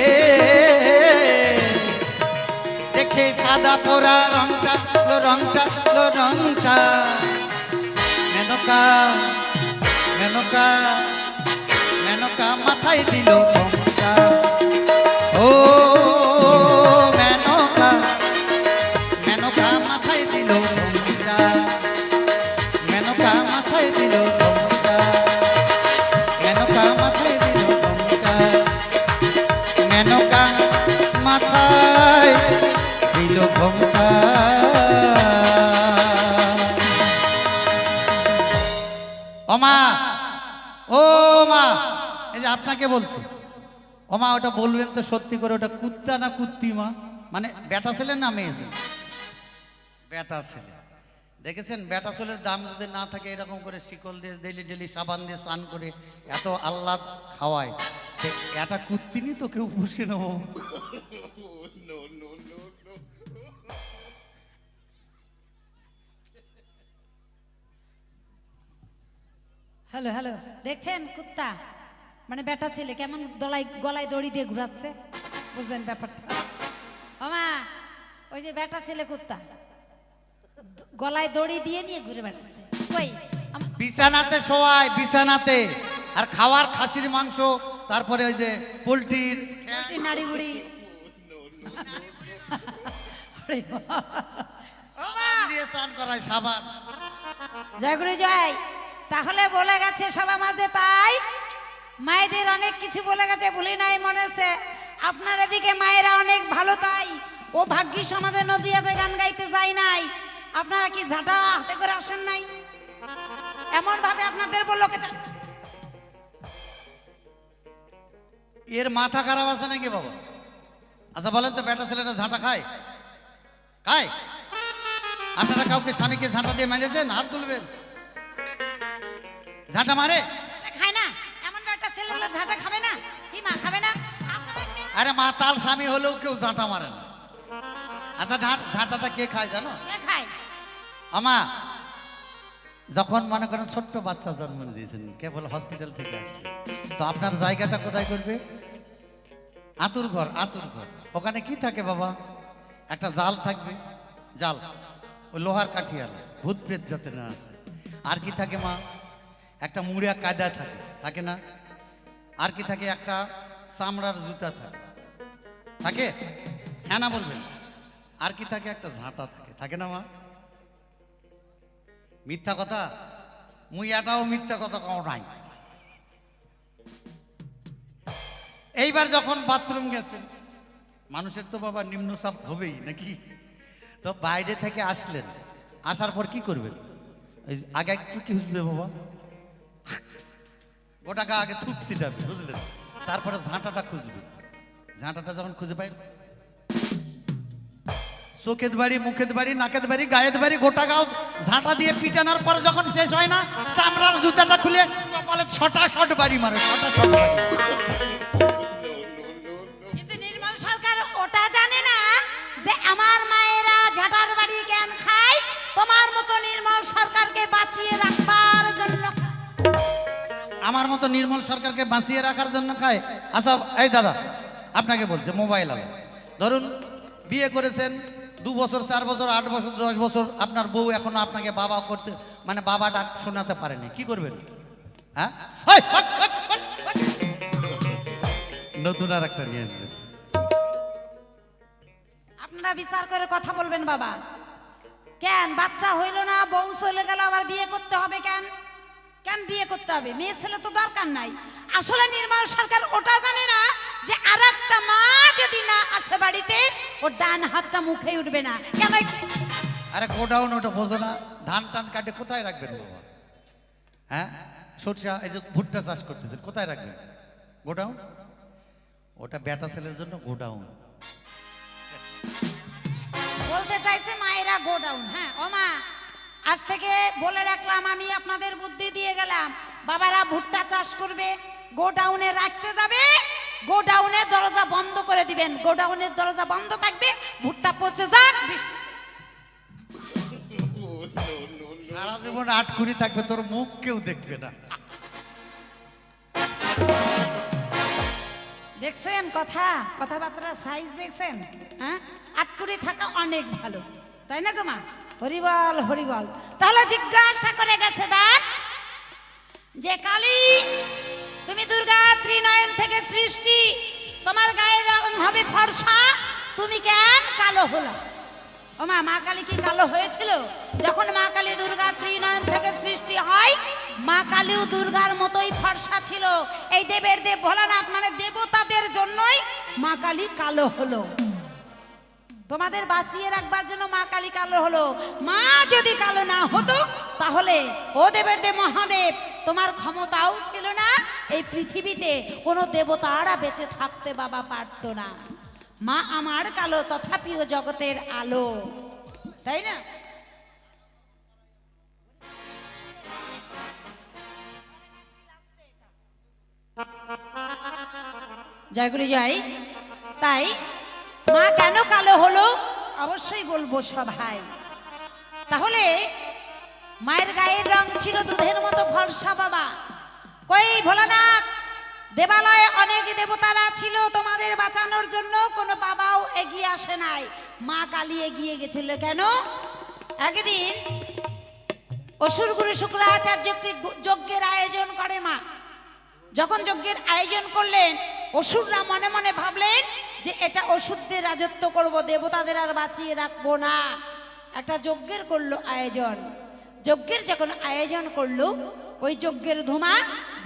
দেখে সাদা পোড়া রংটা লো রংটা লো রংটা। মেনকা মেনকা মেনকা মাথায় দিল ঘোমটা। ও মেনকা মেনকা মাথায় দিল ঘোমটা। মেনকা মাথায় দিল ঘোমটা। মেনকা মাথায় দিল ঘোমটা। মেনকা মাথায় দিল ঘোমটা। ও মা, ও মা, এই যে আপনাকে বলছি, ও মা ওটা বলবেন তো সত্যি করে, ওটা কুত্তা না কুত্তি মা? মানে বেটা ছেলে না মেয়ে ছেলে? বেটা ছেলে। দেখেছেন বেটা ছেলের দাম যদি না থাকে এরকম করে শিকল দিয়ে ডেলি ডেলি সাবান দিয়ে স্নান করে এত আহ্লাদ খাওয়ায়, এটা কুত্তিনি তো কেউ পুষে নেব। হ্যালো হ্যালো, দেখছেন কুত্তা মানে বেটা ছেলে কেমন গলায় দড়ি দিয়ে ঘুরাচ্ছে, বুঝলেন ব্যাপারটা? ওমা, ওই যে বেটা ছেলে কুত্তা গলায় দড়ি দিয়ে নিয়ে ঘুরে বেড়াচ্ছে। কই বিছানাতে শোয়ায়, বিছানাতে। আর খাওয়ার খাসির মাংস, তারপরে ওই যে পোলট্রির নাড়ি বুড়ি দিয়ে স্নান করায় সাবান। জয় গুরু জয়। তাহলে বলে গেছে সবার মাঝে, তাই মায়েদের অনেক কিছু বলে গেছে, ভুলি নাই মনে আছে। আপনার এদিকে মায়েরা অনেক ভালো, তাই ও ভাগ্যিস আমাদের নদীয়াতে গান গাইতে যায় নাই। আপনারা কি ঝাঁটা হাতে করে আসেন নাই? এমন ভাবে আপনাদের বললো কে? এর মাথা খারাপ আছে নাকি বাবা? আচ্ছা বলেন তো, বেটা ছেলেটা ঝাঁটা খায়? খায়? আপনারা কাউকে স্বামীকে ঝাঁটা দিয়ে মেরেছেন? হাত তুলবেন। ঝাঁটা মারে? খায় না? এমন একটা ছেলে হলে ঝাঁটা খাবে না? কি মা খাবে না? আরে মাতাল স্বামী হলেও কেউ ঝাঁটা মারে না। আচ্ছা ঝাঁটাটা কে খায় জানো? কে খায়? আমা, যখন মনে করেন ছোট্ট বাচ্চা জন্ম দিয়েছেন, কেবল হসপিটাল থেকে আসলে, তো আপনার জায়গাটা কোথায় করবে? আতুর ঘর, আতুর ঘর। ওখানে কি থাকে বাবা? একটা জাল থাকবে, জাল, ওই লোহার কাঠিয়াল, ভূত প্রেত যাতে না আসে। আর কি থাকে মা? একটা মুড়িয়া কায়দা থাকে, থাকে না? আর কি থাকে? একটা চামড়ার জুতা থাকে, থাকে? হ্যাঁ না বলবেন? আর কি থাকে? একটা ঝাঁটা থাকে, থাকে না মা? মিথ্যা কথা? মুই এটাও মিথ্যা কথা কও নাই। এইবার যখন বাথরুম গেছেন, মানুষের তো বাবা নিম্নচাপ হবেই নাকি? তো বাইরে থেকে আসলেন, আসার পর কি করবেন? আগে কি কি খুঁজবে বাবা? ওটাকে আগে থুপ ছিটাবে, বুঝলেন? তারপরে ঝাঁটাটা খুঁজবে। ঝাঁটাটা যখন খুঁজে পাই, চোখের বাড়ি, মুখের বাড়ি, নাকের বাড়ি, গায়ের বাড়ি, গোটা গাও ঝাঁটা দিয়ে পিটানোর পর যখন শেষ হয় না, চামড়ার জুতাটা খুলে কপালে 6টা শট বাড়ি মারে, 6টা শট বাড়ি। আমার মায়েরা ঝাঁটার বাড়ি জ্ঞান খায় তোমার মতো নির্মল সরকারকে বাঁচিয়ে রাখবার জন্য খায়। আমার মতো নির্মল সরকারকে বাঁচিয়ে রাখার জন্য খায়? আচ্ছা এই দাদা, আপনাকে বলছে মোবাইল আলো, ধরুন বিয়ে করেছেন 2 বছর 4 বছর 8 বছর 10 বছর, আপনার বউ এখনো আপনাকে বাবা করতে মানে বাবা ডাক শোনাতে পারেনি, কি করবেন? হ্যাঁ, নতুন আর একটা নিয়ে আসবেন। আপনারা বিচার করে কথা বলবেন বাবা। কেন বাচ্চা হইল না, বউ চলে গেল, আবার বিয়ে করতে হবে কেন? কেন বিয়ে করতে হবে? মেয়ে ছেলে তো দরকার নাই। আসলে নির্মল সরকার ওটা জানে না যে আর একটা মা যদি না আসে বাড়িতে ওর ডান হাতটা মুখে উঠবে না। কেন? আরে গোডাউন ওটা বোঝো না, ধান টান কাটে কোথায় রাখবেন বাবা? হ্যাঁ, সরষা এই যে ভুট্টা চাষ করতেছেন কোথায় রাখবেন? গোডাউন? ওটা বেটা ছেলের জন্য গোডাউন। বলতে চাইছে মায়েরা গোডাউন। হ্যাঁ ও মা, আজ থেকে বলে রাখলাম, আমি আপনাদের বুদ্ধি দিয়ে গেলাম, বাবারা ভুট্টা চাষ করবে, গোডাউনে রাখতে যাবে, গোডাউনের দরজা বন্ধ করে দিবেন। গোডাউনের দরজা বন্ধ থাকবে, ভুট্টা পচে যাক, সারা জীবন আটকুড়ি থাকবে, তোর মুখ কেউ দেখবে না। দেখছেন কথাবার্তা সাইজ দেখছেন? হ্যাঁ, আটকুড়ি থাকা অনেক ভালো, তাই না গো মা? হরিবল হরিবল। তাহলে জিজ্ঞাসা করে গেছে দান যে কালী তুমি দুর্গা ত্রিনয়ন থেকে সৃষ্টি, তোমার গায়ের রং হবে ফর্সা, তুমি কেন কালো হলো? ও মা, মা কালী কি কালো হয়েছিল? যখন মা কালী দুর্গা ত্রিনয়ন থেকে সৃষ্টি হয়, মা কালীও দুর্গার মতোই ফর্সা ছিল। এই দেবের দেব ভোলানাথ মানে দেবতাদের জন্যই মা কালী কালো হলো। তোমাদের বাঁচিয়ে রাখবার জন্য মা কালী কালো হলো। মা যদি কালো না হতো তাহলে ও দেবের দেব মহাদেব তোমার ক্ষমতাও ছিল না, এই পৃথিবীতে কোনো দেবতারা বেঁচে থাকতে বাবা পারতো না। মা আমার কালো তথাপিও জগতের আলো, তাই না? জয়গুলি জয়। তাই মা কেন কালো হলো অবশ্যই বলবো সবাই। তাহলে মায়ের গায়ের রং ছিল দুধের মতো ফর্সা বাবা। কই ভোলানাথ, দেবালয়ে অনেক দেবতারা ছিল তোমাদের বাঁচানোর জন্য, কোনো বাবাও এগিয়ে আসে নাই, মা কালী এগিয়ে গেছিল। কেন? একদিন অসুর গুরু শুক্রাচার্য একটি যজ্ঞের আয়োজন করে মা। যখন যজ্ঞের আয়োজন করলেন, অসুররা মনে মনে ভাবলেন যে এটা অসুরদের রাজত্ব করব, দেবতাদের আর বাঁচিয়ে রাখবো না। একটা যজ্ঞের করলো আয়োজন। যজ্ঞের যখন আয়োজন করলো, ওই যজ্ঞের ধুমা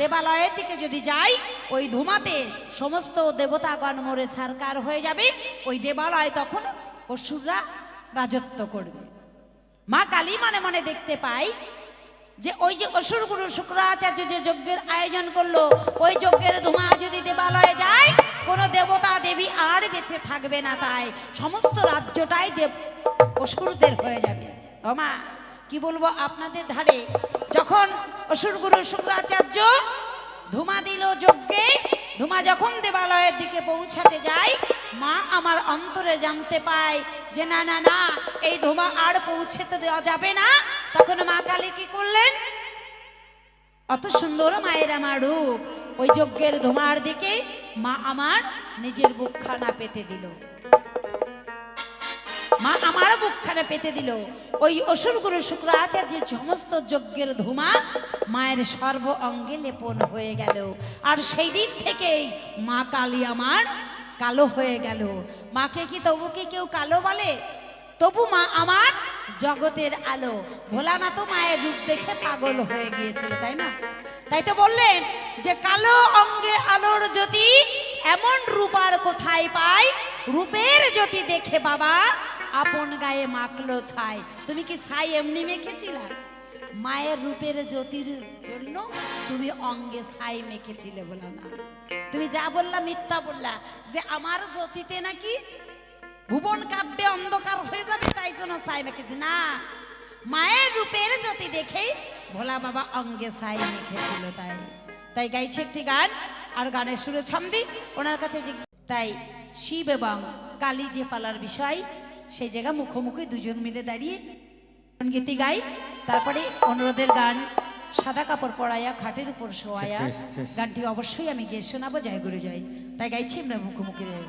দেবালয়ের দিকে যদি যায়, ওই ধুমাতে সমস্ত দেবতাগণ মরে ছারকার হয়ে যাবে, ওই দেবালয় তখন অসুররা রাজত্ব করবে। মা কালী মনে মনে দেখতে পাই যে ওই যে অসুর গুরু শুক্রাচার্য যে যজ্ঞের আয়োজন করলো, ওই যজ্ঞের ধোঁয়া যদি দেবালয়ে যায়, কোনো দেবতা দেবী আর বেঁচে থাকবে না, তাই সমস্ত রাজ্যটাই দেব অসুরদের হয়ে যাবে। ও মা, কি বলবো আপনাদের ধারে, যখন অসুর গুরু শুক্রাচার্য ধুমা দিল যজ্ঞে, ধুমা যখন দেবালয়ের দিকে পৌঁছাতে যায়, মা আমার অন্তরে জানতে পায় যে না না না, এই ধুমা আর পৌঁছতে দেওয়া যাবে না। তখন মা কালী কি করলেন? অত সুন্দর মায়ের আমার রূপ, ওই যজ্ঞের ধুমার দিকে মা আমার নিজের বুকখানা পেতে দিল। মা আমার বুকখানা পেতে দিল। ওই অসুর গুরু শুক্রাচার্যের সমস্ত যজ্ঞের ধুমা মায়ের সর্ব অঙ্গে লেপন হয়ে গেল। আর সেই দিন থেকেই মা কালী আমার কালো হয়ে গেল। মাকে কি তবু কি কেউ কালো বলে? তবু মা আমার জগতের আলো। ভোলানাথ মায়ের রূপ দেখে পাগল হয়ে গিয়েছিল, তাই না? তাই তো বললেন যে কালো অঙ্গে আলোর জ্যোতি, এমন রূপ আর কোথায় পাই? রূপের জ্যোতি দেখে বাবা আপন গায়ে মাখলো ছাই। তুমি কি ছাই এমনি মেখেছিলে? মায়ের রূপের জ্যোতির জন্য তুমি অঙ্গে ছাই মেখেছিলে। বলো না, তুমি যা বললা মিথ্যা বললা যে আমার জ্যোতিতে নাকি ভুবন কাব্যে অন্ধকার হয়ে যাবে, তাই জন্য ছাই মেখেছি। না, মায়ের রূপের জ্যোতি দেখেই ভোলা বাবা অঙ্গে ছাই মেখেছিল। তাই তাই গাইছে একটি গান, আর গানের সুরে ছন্দি ওনার কাছে। তাই শিব এবং কালী যে পালার বিষয়, সেই জায়গা মুখোমুখি দুজন মিলে দাঁড়িয়ে গীতি গাই। তারপরে অনুরোধের গান সাদা কাপড় পরাইয়া খাটের উপর শোয়ায়া বেশ, বেশ। গানটি অবশ্যই আমি গিয়ে শোনাবো, জয় গুরু জয়। তাই গাইছি আমরা মুখোমুখি রয়ে।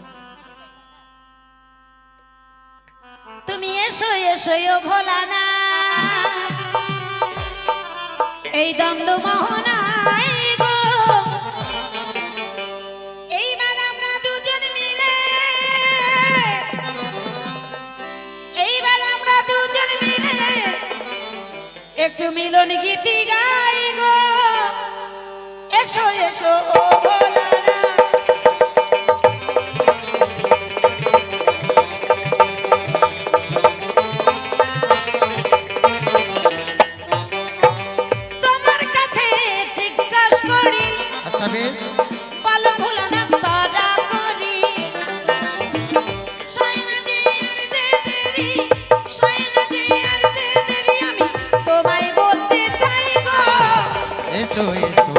তুমি এসো এসো ও ভোলানা, এই দ্বন্দ্ব মোহনায় গো, এইবার আমরা দুজন মিলে, এইবার আমরা দুজন মিলে একটু মিলন গীতি গাই গো। এসো এসো ও ভোলানা, তোমার কাছে জিজ্ঞাস করি, আচ্ছা বেশ, বলো ভোলানা তরা করি, সয়না যে আর যে দেরি, সয়না যে আর যে দেরি, আমি তোমায় বলতে চাই গো। এসো এসো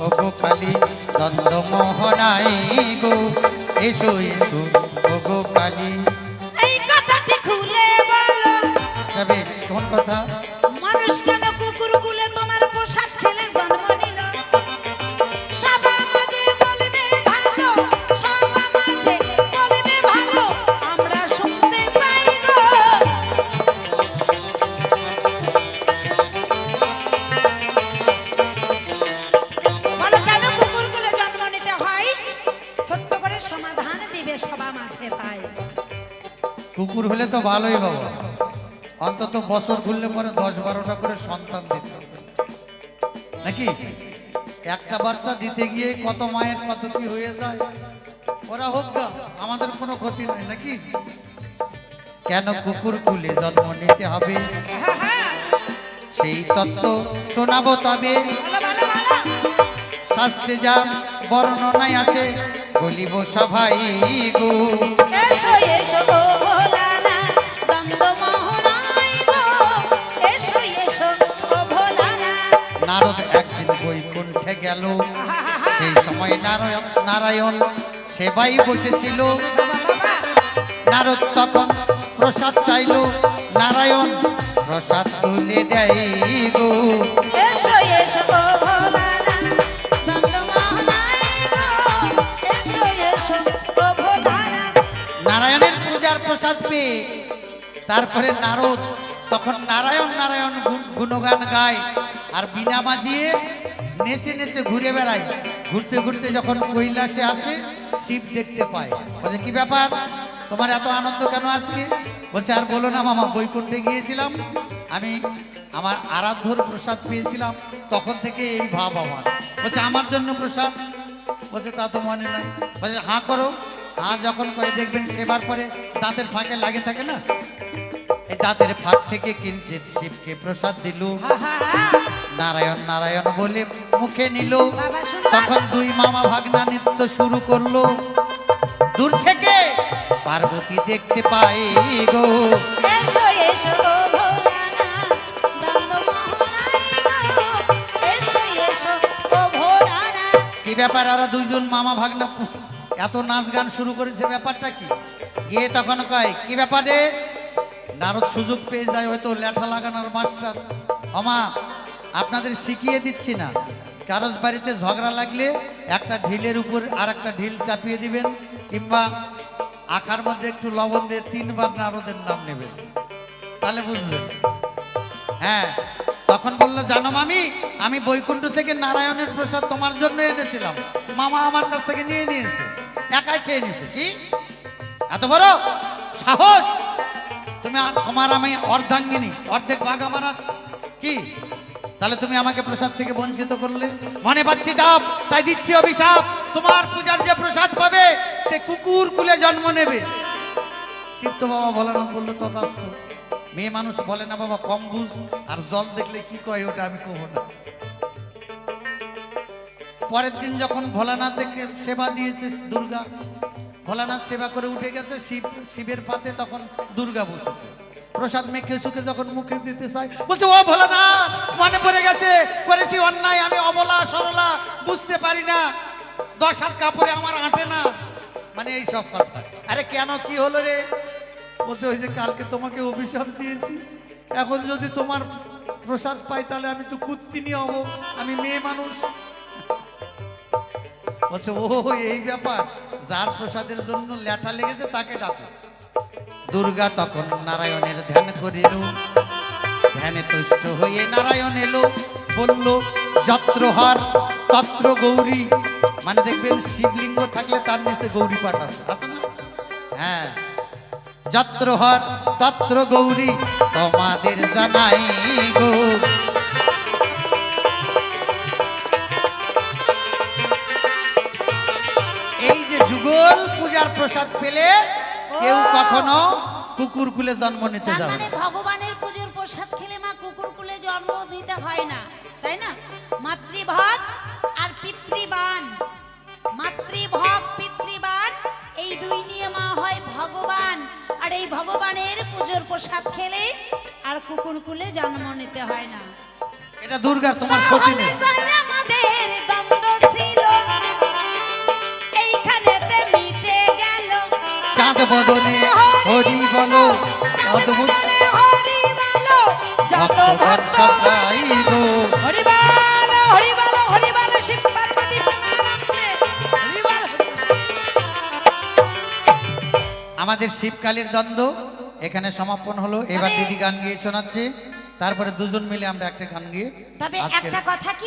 ও গো কালী দ্বন্দ্ব মোহনাই গো, এসো এসো ও গো কালী। এই কথাটি খুলে বলো, আচ্ছা বেশ, কোন কথা? মানুষ কেন কুকুর কুলে তোমার পোশাক খেলে জন্ম নিল? সবা মাঝে বলবে ভালো, সবা মাঝে বলবে ভালো, আমরা শুনতে চাই গো। বলো কেন কুকুর কুলে জন্ম নিতে হয়? ছোট্ট করে সমাধান দিবে সবা মাঝে তাই। কুকুর হলে তো ভালোই বাবা, অন্তত বছর ঘুরলে পরে 10-12টা করে সন্তান দিতে হবে নাকি? একটা বাচ্চা দিতে গিয়ে কত মায়ের কত কি হয়ে যায়। ওরা হোক গা, আমাদের কোনো ক্ষতি নাই নাকি? কেন কুকুর কুলে জন্ম নিতে হবে হ্যাঁ হ্যাঁ, সেই তত্ত্ব শোনাবো তবে। ভালো ভালো ভালো। শাস্ত্রে যা বর্ণনায় আছে বলিব সভাই গো। এসো এসো ও ভোলানা, দ্বন্দ্ব মোহনায় গো, এসো এসো ও ভোলানা। নারদ একদিন বৈকুণ্ঠে গেল, সেই সময় নারায়ণ সেবাই বসেছিল। বাবা বাবা, নারদ তখন প্রসাদ চাইল, নারায়ণ প্রসাদ তুলে দেয় গো। এসো এসো ও ভোলানা, দ্বন্দ্ব মোহনায় গো, এসো এসো ও ভোলানা। নারায়ণের পূজার প্রসাদ পেয়ে তারপরে নারদ তখন নারায়ণ নারায়ণ গুণগান গায় আর বিনা বাজিয়ে নেচে নেচে ঘুরে বেড়ায়। ঘুরতে ঘুরতে যখন কৈলাসে আসে শিব দেখতে পায়, বলছে কি ব্যাপার তোমার এত আনন্দ কেন আজকে? বলছে আর বলো না মামা, বৈকুণ্ঠে গিয়েছিলাম আমি, আমার আরাধ্যর প্রসাদ পেয়েছিলাম, তখন থেকে এই ভাব আমার। বলছে আমার জন্য প্রসাদ? বলছে তা তো মনে নাই। বলছে হাঁ করো, হাঁ যখন করে দেখবেন সেবার পরে দাঁতের ফাঁকে লাগে থাকে না, এই দাঁতের ফাঁক থেকে কিঞ্চিত শিবকে প্রসাদ দিল। হা হা হা, নারায়ণ নারায়ণ বলে মুখে নিল। বাবা সুন্দর। তখন দুই মামা ভাগনা নৃত্য শুরু করলো। দূর থেকে পার্বতী দেখতে পাই গো। এসো এসো ও ভোলানা, দ্বন্দ্ব মোহনায় গো, এসো এসো ও ভোলানা। কি ব্যাপার, ওরা দুইজন মামা ভাগনা এত নাচ গান শুরু করেছে, ব্যাপারটা কি? গিয়ে তখন কয় কি ব্যাপারে? নারদ সুযোগ পেয়ে যায়, হয়তো লেঠা লাগানোর মাস্টার। আমা আপনাদের শিখিয়ে দিচ্ছি না, কারোর বাড়িতে ঝগড়া লাগলে একটা ঢিলের উপর আর একটা ঢিল চাপিয়ে দিবেন, কিংবা আখার মধ্যে একটু লবণ দিয়ে 3বার নারদের নাম নেবেন, তাহলে বুঝবেন। হ্যাঁ, তখন বললো জানো মামি, আমি বৈকুণ্ঠ থেকে নারায়ণের প্রসাদ তোমার জন্য এনেছিলাম, মামা আমার কাছ থেকে নিয়ে নিয়েছে, একাই খেয়ে নিয়েছে। কি এত বড় সাহস? তুমি তোমার আমি অর্ধাঙ্গিনী, অর্ধেক ভাগ আমার আছে কি? তাহলে তুমি আমাকে প্রসাদ থেকে বঞ্চিত করলে। মনে পাচ্ছি দাব, তাই দিচ্ছি অভিশাপ, তোমার পূজার যে প্রসাদ পাবে সে কুকুর কুলে জন্ম নেবে। শিব বাবা ভোলানাথ বললো তথাস্তু। মেয়ে মানুষ বলে না বাবা কম বুঝ, আর জল দেখলে কি কয় ওটা আমি কব না। পরের দিন যখন ভোলানাথকে সেবা দিয়েছে দুর্গা, ভোলানাথ সেবা করে উঠে গেছে, শিবের পাতে তখন দুর্গা বসেছে। প্রসাদ মেখে সুখে যখন মুখে দিতে চায়, বলছে ও ভোলানাথ মনে পড়ে গেছে, করেছি অন্যায়, আমি অবলা সরলা, বুঝতে পারি না, 10 হাত কাপড়ে আমার আঁটে না, মানে এই সব কথা। আরে কেন কি হলো রে? বলছে ওই যে কালকে তোমাকে অভিশাপ দিয়েছি, এখন যদি তোমার প্রসাদ পাই তাহলে আমি তো কুত্তিনি হব, আমি মেয়ে মানুষ। বলছে ও এই ব্যাপার, যার প্রসাদের জন্য ল্যাঠা লেগেছে তাকে ডাকো। দুর্গা তখন নারায়ণের ধ্যান করিল, ধ্যানে তুষ্ট হয়ে নারায়ণ এলো, বলল যত্র হর তত্র গৌরী। মানে দেখবেন শিবলিঙ্গ থাকলে তার নিচে গৌরী পাঠ আছে, আছে না? হ্যাঁ, যত্র হর তত্র গৌরী তোমাদের জানাই গো। এই যে যুগল পূজার প্রসাদ পেলে কেউ কখনো কুকুর কুলে জন্ম নিতে তার যাবে মানে না। ভগবানের পুজোর প্রসাদ খেলে মা কুকুর কুলে জন্ম দিতে হয় না, তাই না? মাতৃভক্ত আর পিতৃবান, মাতৃভক্ত পিতৃবান এই দুই নিয়ে মা হয় ভগবান। আর এই ভগবানের পুজোর প্রসাদ খেলে আর কুকুর কুলে জন্ম নিতে হয় না। এটা দুর্গার, তোমার সতী তাহলে নেই। যাই আমাদের দ্বন্দ্ব ছিল এইখানেতে মিটে গেল। চাঁদ বদনে হরি বলো, অদ্ভুত হরি বলো, যত ভক্তগণ সবাই গো। হরি বলো, হরি বলো, হরি বলো, শিব পার্বতী প্রেমানন্দে হরি বলো। আমাদের শিবকালীর দ্বন্দ্ব এখানে সমাপন হলো। এবার তবে- দিদি গান গিয়ে শোনাচ্ছে, তারপরে দুজন মিলে আমরা একটা গান গিয়ে তবে আজকের একটা কথা কি